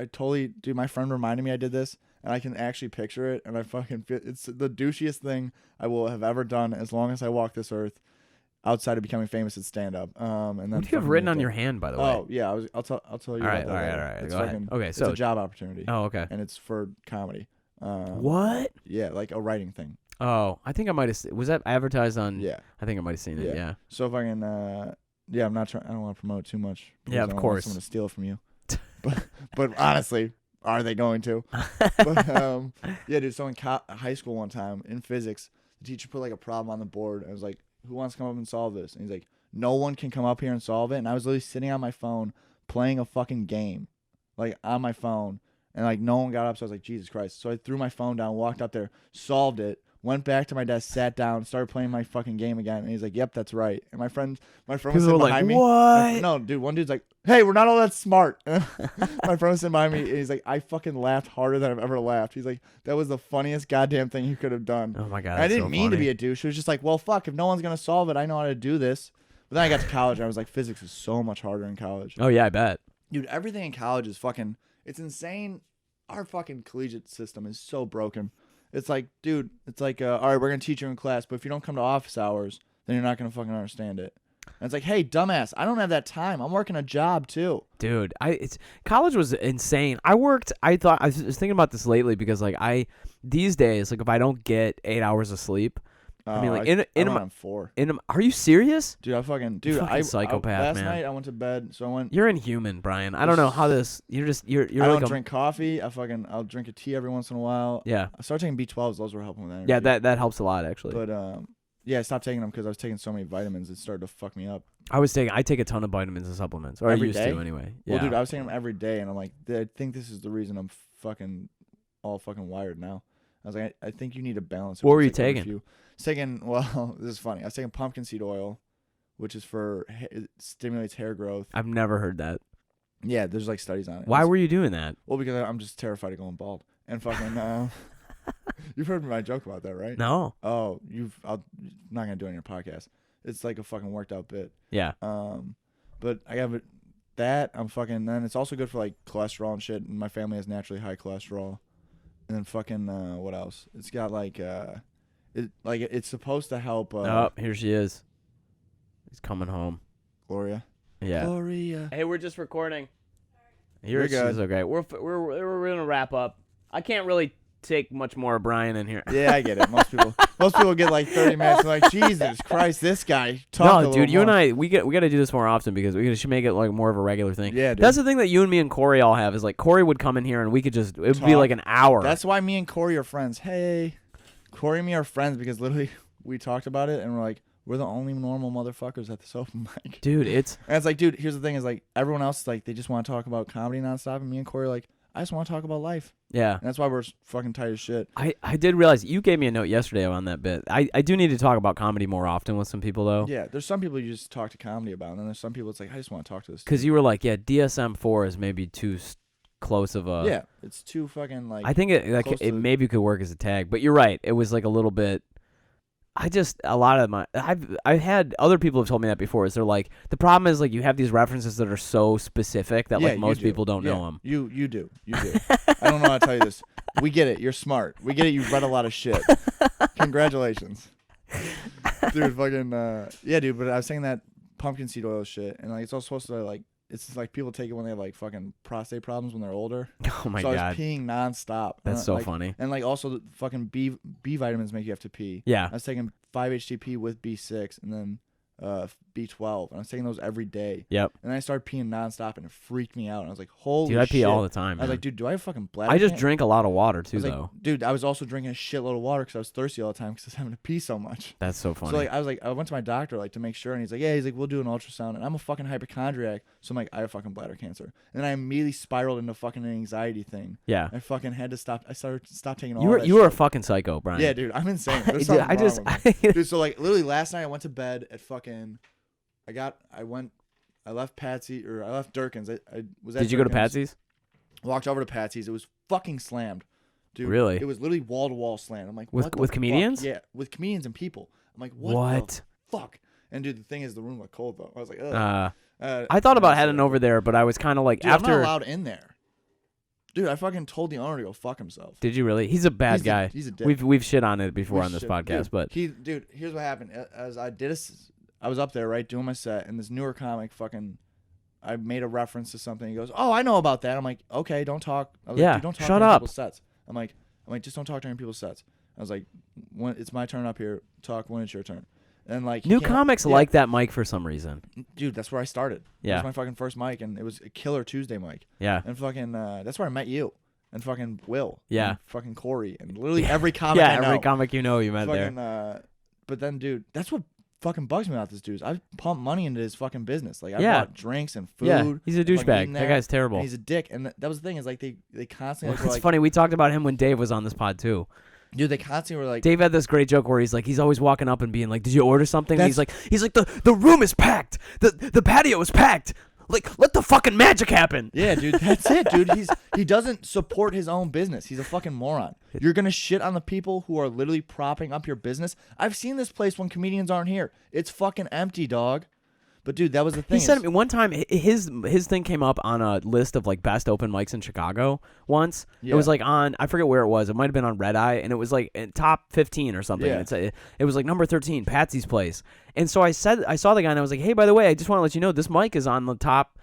Dude, my friend reminded me I did this, and I can actually picture it, and it's the douchiest thing I will have ever done as long as I walk this earth, outside of becoming famous at stand-up. And then what do you have written on your hand, by the way? Oh, yeah, I'll tell you all right, about that all right, later. all right. It's Go ahead. Okay, it's so a job opportunity. Oh, okay. And it's for comedy. What? Yeah, like a writing thing. Oh, I think I might have. Was that advertised on? Yeah. I think I might have seen it. Yeah. So if I can, yeah, I'm not trying. I don't want to promote it too much. Yeah, because of I don't want course. someone to steal it from you. but honestly, are they going to? But, yeah, dude. So in high school one time in physics, the teacher put like a problem on the board. I was like, "Who wants to come up and solve this?" And he's like, "No one can come up here and solve it." And I was literally sitting on my phone playing a fucking game, like on my phone, and like no one got up. So I was like, Jesus Christ! So I threw my phone down, walked up there, solved it. Went back to my desk, sat down, started playing my fucking game again, and he's like, "Yep, that's right." And my friend was sitting behind me. What? No, dude, one dude's like, "Hey, we're not all that smart." My friend was sitting behind me, and he's like, "I fucking laughed harder than I've ever laughed." He's like, "That was the funniest goddamn thing you could have done." Oh my god! I didn't so mean to funny. be a douche. It was just like, well, fuck. If no one's gonna solve it, I know how to do this. But then I got to college, and I was like, physics is so much harder in college. Oh yeah, I bet. Dude, everything in college is fucking. It's insane. Our fucking collegiate system is so broken. It's like, dude, it's like, all right, we're going to teach you in class, but if you don't come to office hours, then you're not going to fucking understand it. And it's like, hey, dumbass, I don't have that time. I'm working a job, too. Dude, college was insane. I was thinking about this lately because, like, these days, like, if I don't get 8 hours of sleep, I mean, like, I'm 4. Are you serious? Dude, Psychopath, last man. night I went to bed, so I went. You're inhuman, Brian. I don't know how this. You're I like don't drink coffee. I'll drink a tea every once in a while. Yeah. I started taking B12s. Those were helping with energy. Yeah, that helps a lot actually. But yeah, I stopped taking them because I was taking so many vitamins. It started to fuck me up. I take a ton of vitamins and supplements, or Every I used day? to anyway. Yeah. Well, dude, I was taking them every day, and I'm like, I think this is the reason I'm fucking all fucking wired now. I was like, I think you need to balance it. What were you It's like taking? I was taking, well, this is funny. I was taking pumpkin seed oil, which is for it stimulates hair growth. I've never heard that. Yeah, there's like studies on it. Why were you doing that? Well, because I'm just terrified of going bald. And fucking, you've heard my joke about that, right? No. Oh, I'm not gonna do it on your podcast. It's like a fucking worked out bit. Yeah. But I have it. That I'm fucking. Then it's also good for like cholesterol and shit. And my family has naturally high cholesterol. And then fucking what else? It's got like it's supposed to help. Oh, here she is. He's coming home. Gloria. Yeah. Gloria. Hey, we're just recording. You're good. She's okay. We're gonna wrap up. I can't really take much more of Brian in here. Yeah, I get it. Most people get like 30 minutes. And like, Jesus Christ, this guy. Talk No, dude, you and I, we got to do this more often because we should make it like more of a regular thing. Yeah, dude. That's the thing that you and me and Corey all have is like Corey would come in here and we could just, it would be like an hour. That's why me and Corey are friends. Hey, Corey and me are friends because literally we talked about it and we're like, we're the only normal motherfuckers at this open mic. Dude, it's like, dude, here's the thing is like everyone else is like, they just want to talk about comedy nonstop. And me and Corey are like, I just want to talk about life. yeah. And that's why we're fucking tight as shit. I did realize you gave me a note yesterday on that bit. I do need to talk about comedy more often with some people though. Yeah, there's some people you just talk to comedy about, and then there's some people it's like I just want to talk to this. Because you were like, yeah, DSM-4 is maybe too close of a. Yeah, it's too fucking like. I think it maybe could work as a tag, but you're right. It was like a little bit. I've had other people have told me that before. Is they're like the problem is like you have these references that are so specific that like most people don't know them. You do. I don't know how to tell you this. We get it. You're smart. We get it. You've read a lot of shit. Congratulations, dude. Fucking yeah, dude. But I was saying that pumpkin seed oil shit, and like it's all supposed to like it's like people take it when they have like fucking prostate problems when they're older. Oh my god. God. I was peeing nonstop. That's so like, funny. And like also the fucking B vitamins make you have to pee. Yeah. I was taking 5-HTP with B6 and then B12, and I was taking those every day. Yep. And then I started peeing nonstop, and it freaked me out. And I was like, "Holy shit!" Dude, I pee all the time. I was man. like, "Dude, do I have fucking bladder?" I just drink a lot of water too, though. Like, dude, I was also drinking a shitload of water because I was thirsty all the time because I was having to pee so much. That's so funny. So like, I went to my doctor like to make sure, and he's like, "Yeah," he's like, "We'll do an ultrasound," and I'm a fucking hypochondriac, so I'm like, I have fucking bladder cancer, and then I immediately spiraled into fucking an anxiety thing. Yeah. I fucking had to stop. I stopped taking all. You were a fucking psycho, Brian. Yeah, dude, I'm insane. There's Dude, something wrong with me. Dude, so like literally last night I went to bed at fucking. I left Patsy or I left Durkin's. I was at Did you go to Durkin's, Patsy's? Walked over to Patsy's. It was fucking slammed, dude. Really? It was literally wall to wall slammed. I'm like, With what the comedians? fuck? Yeah, with comedians and people. I'm like, what the fuck? And dude, the thing is, the room looked cold though. I was like, ugh. I thought about heading over there, but I was kind of like dude, after. I'm not allowed in there. Dude, I fucking told the owner to go fuck himself. Did you really? He's a bad guy. He's a dick. We've shit on it before on this podcast, but dude, here's what happened. As I was up there, right, doing my set, and this newer comic I made a reference to something. He goes, "Oh, I know about that." I'm like, "Okay, don't talk." I was like, "Dude, don't talk shut during up. people's sets." I'm like, just don't talk during people's sets. I was like, when it's my turn up here, talk when it's your turn. And like new comics like that mic for some reason. Dude, that's where I started. Yeah. It was my fucking first mic, and it was a killer Tuesday mic. Yeah. And fucking that's where I met you. And fucking Will. Yeah. And fucking Corey. And literally every comic I know. Every comic you know you met fucking, there. But then, dude, that's what fucking bugs me about this dude. I pump money into his fucking business. Like, I bought drinks and food. Yeah, he's a douchebag. That guy's terrible. And he's a dick. And that was the thing is, like, they constantly It's funny. We talked about him when Dave was on this pod, too. Dude, they constantly were like... Dave had this great joke where he's always walking up and being like, "Did you order something?" And he's like, the room is packed. The patio is packed. Like, let the fucking magic happen. Yeah, dude, that's it, dude. He doesn't support his own business. He's a fucking moron. You're gonna shit on the people who are literally propping up your business. I've seen this place when comedians aren't here. It's fucking empty, dog. But dude, that was the thing. He said to me one time his thing came up on a list of like best open mics in Chicago once. Yeah. It was like on, I forget where it was. It might have been on Red Eye, and it was like in top 15 or something. Yeah. It was like number 13, Patsy's place. And so I saw the guy and I was like, "Hey, by the way, I just want to let you know this mic is on the top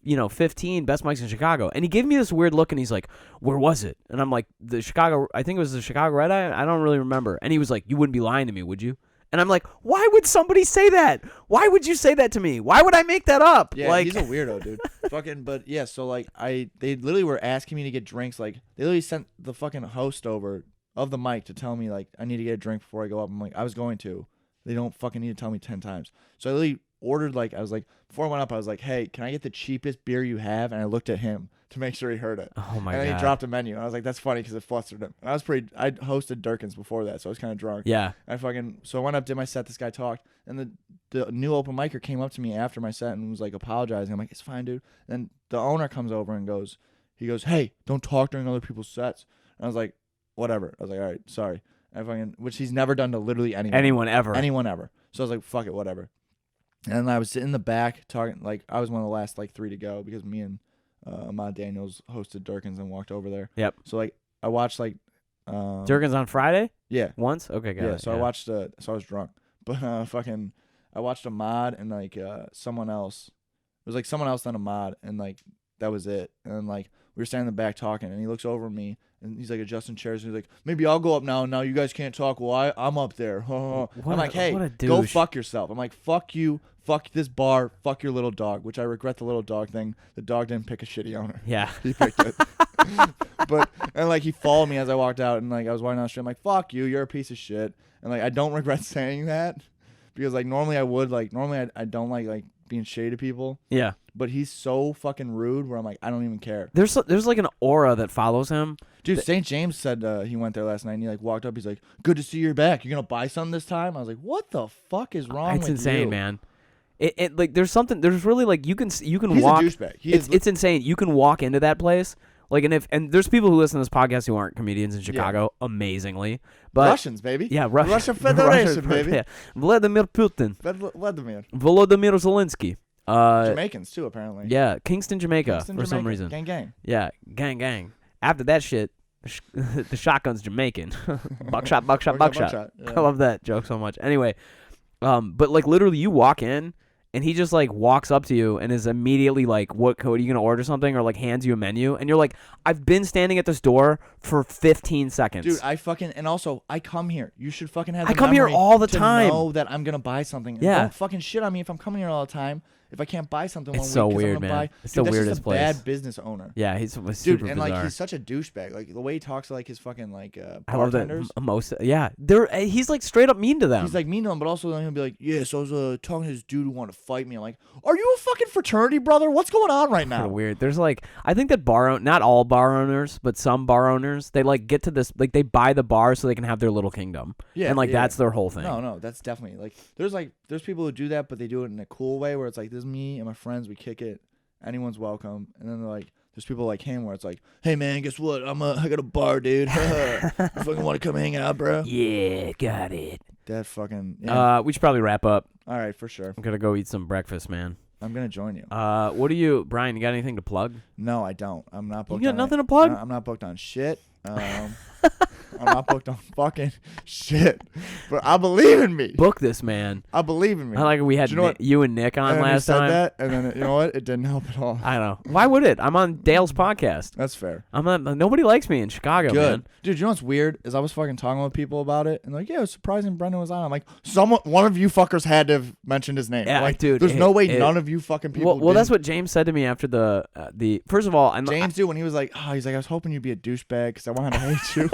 15 best mics in Chicago." And he gave me this weird look and he's like, "Where was it?" And I'm like, I think it was the Chicago Red Eye. I don't really remember. And he was like, "You wouldn't be lying to me, would you?" And I'm like, "Why would somebody say that? Why would you say that to me? Why would I make that up?" Yeah, like, he's a weirdo, dude. Fucking, but yeah, so like they literally were asking me to get drinks. Like they literally sent the fucking host over of the mic to tell me like I need to get a drink before I go up. I'm like, I was going to. They don't fucking need to tell me 10 times. So I literally ordered like I was like before I went up I was like, hey, can I get the cheapest beer you have? And I looked at him to make sure he heard it. Oh my god! And then God. he dropped a menu. And I was like, that's funny because it flustered him. And I'd hosted Durkins before that, so I was kind of drunk. Yeah. So I went up, did my set. This guy talked, and the new open micer came up to me after my set and was like apologizing. I'm like, it's fine, dude. And then the owner comes over and goes, hey, don't talk during other people's sets. And I was like, whatever. I was like, all right, sorry. Which he's never done to literally anyone ever. So I was like, fuck it, whatever. And I was sitting in the back talking, like I was one of the last like 3 to go because me and Ahmad Daniels hosted Durkins and walked over there. Yep. So like I watched like Durkins on Friday? Yeah. Once? Okay, got it. So I watched so I was drunk. But I watched Ahmad and like someone else. It was like someone else then Ahmad and like that was it. And then like we were standing in the back talking and he looks over at me and he's like adjusting chairs and he's like, maybe I'll go up now. Now you guys can't talk. Well, I'm up there. I'm like, hey, go fuck yourself. I'm like, fuck you. Fuck this bar. Fuck your little dog, which I regret the little dog thing. The dog didn't pick a shitty owner. Yeah. He picked it. And like he followed me as I walked out and like I was walking down the street. I'm like, fuck you. You're a piece of shit. And like I don't regret saying that because like normally I would. Like normally I don't like being shady to people. Yeah. But he's so fucking rude where I'm like, I don't even care. There's like an aura that follows him. Dude, St. James said he went there last night and he like walked up. He's like, good to see you're back. You're going to buy something this time? I was like, what the fuck is wrong with you? It's insane, man. It like there's really like you can He's walk. He's a douchebag. It's insane. You can walk into that place. Like and there's people who listen to this podcast who aren't comedians in Chicago, amazingly. But Russians, baby. Yeah, Russia Federation, baby. Yeah. Vladimir Putin. Vladimir. Volodymyr Zelensky. Jamaicans too, apparently. Yeah, Kingston, Jamaica, for some reason. Gang. Yeah, gang. After that shit, the shotgun's Jamaican. buckshot. Yeah. I love that joke so much. Anyway, but like literally, you walk in. And he just like walks up to you and is immediately like, "What code are you gonna order something?" Or like hands you a menu, and you're like, "I've been standing at this door for 15 seconds." Dude, and also I come here. You should fucking have. I come here all the time. To know that I'm gonna buy something. Yeah. Don't fucking shit on me if I'm coming here all the time. If I can't buy something one it's week, so 'cause weird, I'm gonna man. buy, It's dude, the that's weirdest just a place. bad business owner. Yeah, he's Dude, super and bizarre. like he's such a douchebag. Like the way he talks to like his fucking like I love that bartenders. Yeah, he's like straight up mean to them. He's like mean to them, but also then he'll be like, "Yeah, so I was talking to this dude who wanted to fight me." I'm like, "Are you a fucking fraternity brother? What's going on right now?" Kinda weird. There's like I think that not all bar owners, but some bar owners, they like get to this like they buy the bar so they can have their little kingdom. Yeah, and like yeah. that's their whole thing. No, that's definitely like there's people who do that, but they do it in a cool way where it's like, "This is me and my friends, we kick it. Anyone's welcome." And then they're like, there's people like him where it's like, "Hey man, guess what? I got a bar, dude. You fucking want to come hang out, bro?" Yeah, got it. That fucking. Yeah. We should probably wrap up. All right, for sure. I'm gonna go eat some breakfast, man. I'm gonna join you. What do you, Brian? You got anything to plug? No, I don't. I'm not booked. You got nothing to plug? I'm not booked on shit. I'm not booked on fucking shit. But I believe in me. Book this, man. I believe in me. I like we had you and Nick on last time. That, and then you know what? It didn't help at all. I know. Why would it? I'm on Dale's podcast. That's fair. Nobody likes me in Chicago, Good. man. Dude, you know what's weird is I was fucking talking with people about it, and like, yeah, it was surprising Brendan was on. I'm like, one of you fuckers had to have mentioned his name. Yeah, like, dude. There's no way none of you fucking people. Well, that's what James said to me after the. First of all, James, dude, when he was like, he's like, I was hoping you'd be a douchebag because I wanted to hate you.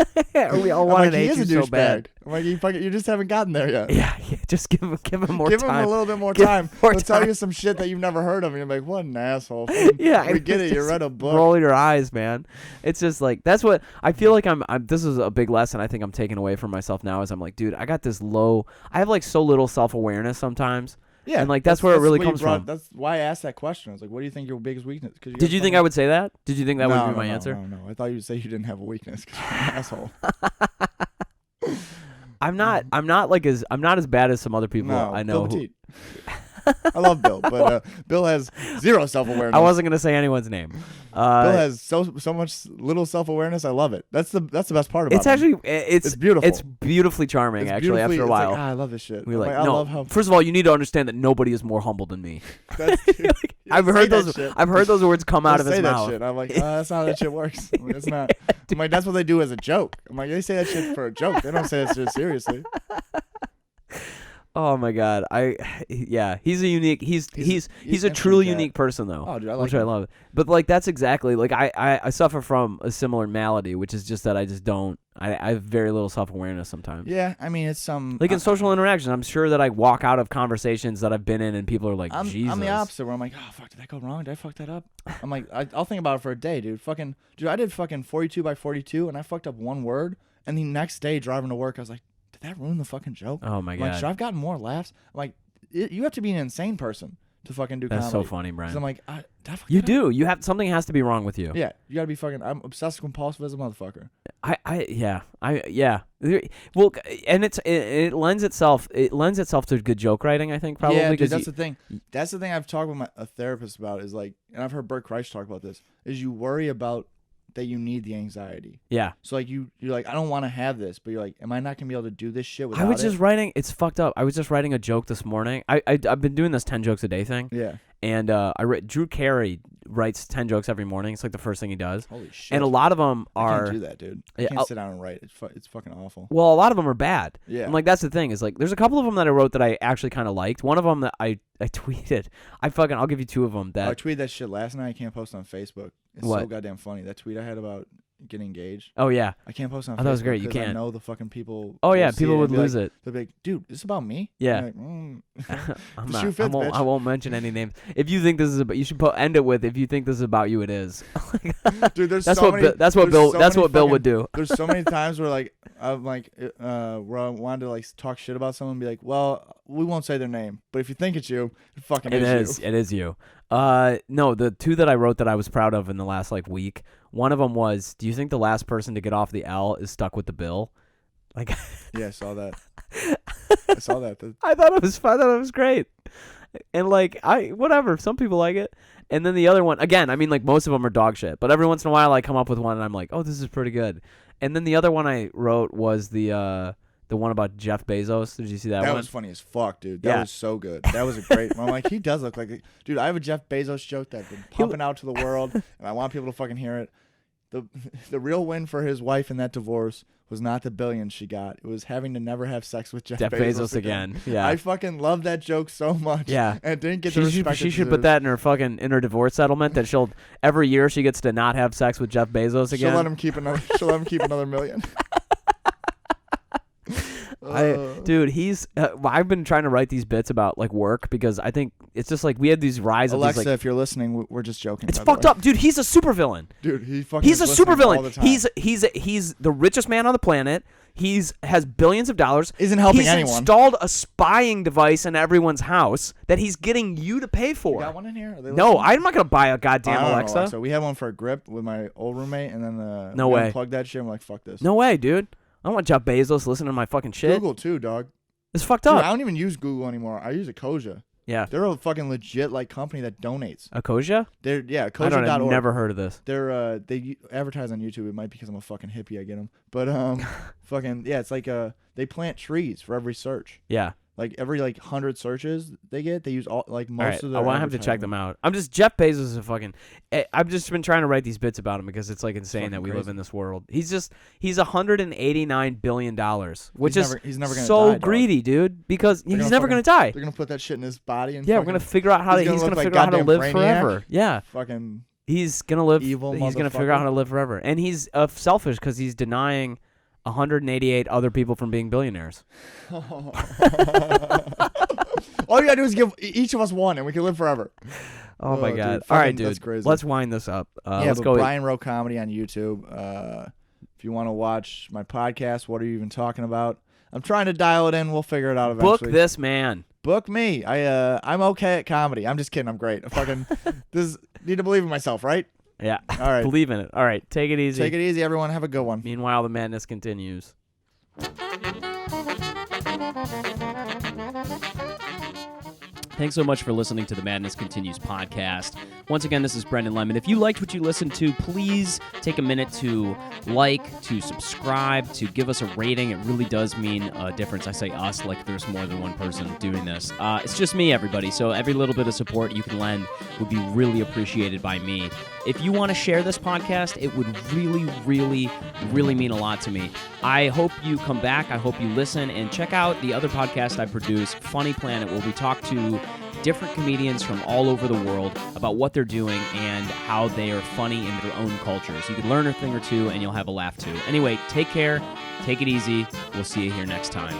We all wanted to hate you so douchebag. bad. I'm like, you just haven't gotten there yet. Yeah, just give him more time. Give him a little bit more Give time. more He'll time. tell you some shit that you've never heard of, and you're like, what an asshole. Yeah, we get it. You just read a book. Roll your eyes, man. It's just like that's what I feel like. I'm. This is a big lesson I think I'm taking away from myself now. Is I'm like, dude, I got this low. I have like so little self-awareness sometimes. Yeah, and like that's where it really comes from. That's why I asked that question. I was like, what do you think your biggest weakness? Did you think I would say that? Did you think that would be my answer? No. I thought you'd say you didn't have a weakness because you're an asshole. I'm not as bad as some other people I know. Bill I love Bill, but Bill has zero self-awareness. I wasn't gonna say anyone's name. Bill has so much little self-awareness. I love it. That's the best part about it. It's actually it's beautiful. It's beautifully charming. After a while, like, I love this shit. We're like, I love how. First of all, you need to understand that nobody is more humble than me. Like, I've heard those. I've heard those words come out of his mouth. Shit. I'm like, that's not how that shit works. I'm like, it's not. I'm like, that's what they do as a joke. I'm like, they say that shit for a joke. They don't say that shit seriously. Oh my god, he's a unique. He's a truly unique person though. Oh, dude, I like which him. I love. But like that's exactly like I suffer from a similar malady, which is just that I just don't. I have very little self-awareness sometimes. Yeah, I mean it's some like in social interactions. I'm sure that I walk out of conversations that I've been in, and people are like, "Jesus." I'm the opposite, where I'm like, "Oh fuck, did that go wrong? Did I fuck that up?" I'm like, I'll think about it for a day, dude. Dude, I did fucking 42 by 42, and I fucked up one word, and the next day driving to work, I was like, "Did that ruin the fucking joke?" Oh my god. Like, should I've gotten more laughs? I'm like, you have to be an insane person to fucking do That's comedy. so funny, Brian. 'Cause I'm like, did I fuck You that do. up? You have something has to be wrong with you. Yeah, you gotta be fucking. I'm obsessive compulsive as a motherfucker. Yeah. Well, and it lends itself to good joke writing. I think probably. Yeah, dude, 'cause that's the thing. That's the thing I've talked with a therapist about is like, and I've heard Bert Kreischer talk about this. Is you worry about that you need the anxiety. Yeah. So like you're like, I don't want to have this, but you're like, am I not gonna be able to do this shit without I was it? just writing. It's fucked up. I was just writing a joke this morning. I've been doing this 10 jokes a day thing. Yeah. And Drew Carey writes 10 jokes every morning. It's like the first thing he does. Holy shit. And a lot of them are. I can't do that, dude. I Yeah, can't sit down and write. It's fucking awful. Well, a lot of them are bad. Yeah. And like that's the thing is like there's a couple of them that I wrote that I actually kind of liked. One of them that I tweeted. I'll give you two of them that. I tweeted that shit last night. I can't post it on Facebook. It's What? so goddamn funny. That tweet I had about getting engaged. Oh yeah. I can't post it on Facebook. I thought it was great. You 'cause I can't. know the fucking people. Oh yeah, will see people it would and be lose like, it. They'll be like, dude, this is about me. Yeah. I'm like, I'm The not, shoe fits, bitch. I won't mention any names. If you think this is about, you should end it with, if you think this is about you, it is. Dude, there's That's so what many. That's what there's Bill. so That's many what Bill fucking- would do. There's so many times where like I'm like where I wanted to like talk shit about someone and be like, well, we won't say their name, but if you think it's you, it fucking is you. It is you. No, the two that I wrote that I was proud of in the last like week. One of them was, do you think the last person to get off the L is stuck with the bill? Like, Yeah, I saw that. I saw that. I thought it was great. And like whatever, some people like it. And then the other one, again, I mean like most of them are dog shit, but every once in a while I come up with one and I'm like, oh, this is pretty good. And then the other one I wrote was the one about Jeff Bezos. Did you see that one? That was funny as fuck, dude. That was so good. That was a great one. I'm like, he does look like dude, I have a Jeff Bezos joke that's been pumping out to the world and I want people to fucking hear it. The real win for his wife in that divorce was not the billions she got. It was having to never have sex with Jeff Bezos again. Yeah. I fucking love that joke so much. Yeah. And it didn't get the respect She it should put deserves. that in her divorce settlement that she'll every year she gets to not have sex with Jeff Bezos again. She'll let him keep another million. Dude, he's. I've been trying to write these bits about like work because I think it's just like we had these rise of Alexa, these, like, if you're listening, we're just joking. it's by the fucked way. up, dude. He's a supervillain. Dude, He's a supervillain. all the time. He's the richest man on the planet. Has billions of dollars. Isn't helping he's anyone. Installed a spying device in everyone's house that he's getting you to pay for. You got one in here? Are they No, listening? I'm not gonna buy a goddamn I don't know, Alexa. So we had one for a grip with my old roommate, and then No we way. unplugged that shit. And we're like, fuck this. No way, dude. I don't want Jeff Bezos listening to my fucking shit. Google too, dog. It's fucked Dude, up. I don't even use Google anymore. I use Ecosia. Yeah. They're a fucking legit like company that donates. Akosia? They're I don't Ecosia.org. know. I've never heard of this. They're they advertise on YouTube. It might be because I'm a fucking hippie. I get them, but fucking yeah. It's like they plant trees for every search. Yeah. Like every 100 searches they get, they use all most All right. of their. I want to have to check them out. Jeff Bezos is a fucking. I've just been trying to write these bits about him because it's like insane Fucking that we crazy. live in this world. He's $189 billion, which He's never gonna so die, dog. greedy, dude. Because he's gonna never gonna die. They're gonna put that shit in his body and Yeah, we're gonna figure out how to. he's gonna He's look gonna like figure out how to goddamn live Brainiac. forever. Yeah, fucking. he's gonna live. Evil He's gonna figure out how to motherfucker. live forever, and he's selfish because he's denying 188 other people from being billionaires. All you gotta do is give each of us one, and we can live forever. Oh my dude, god! fucking- All right, that's dude. crazy. Let's wind this up. Yeah, Let's but go. Brian Rowe Comedy on YouTube. If you want to watch my podcast, what are you even talking about? I'm trying to dial it in. We'll figure it out eventually. Book this man. Book me. I'm okay at comedy. I'm just kidding. I'm great. I fucking need to believe in myself, right? Yeah. All right. Believe in it. All right. Take it easy. Take it easy, everyone. Have a good one. Meanwhile, the madness continues. Thanks so much for listening to the Madness Continues podcast. Once again, this is Brendan Lemon. If you liked what you listened to, please take a minute to to subscribe, to give us a rating. It really does mean a difference. I say us like there's more than one person doing this. It's just me, everybody. So every little bit of support you can lend would be really appreciated by me. If you want to share this podcast, it would really, really, really mean a lot to me. I hope you come back. I hope you listen and check out the other podcast I produce, Funny Planet, where we talk to different comedians from all over the world about what they're doing and how they are funny in their own cultures. You can learn a thing or two and you'll have a laugh too. Anyway, take care. Take it easy. We'll see you here next time.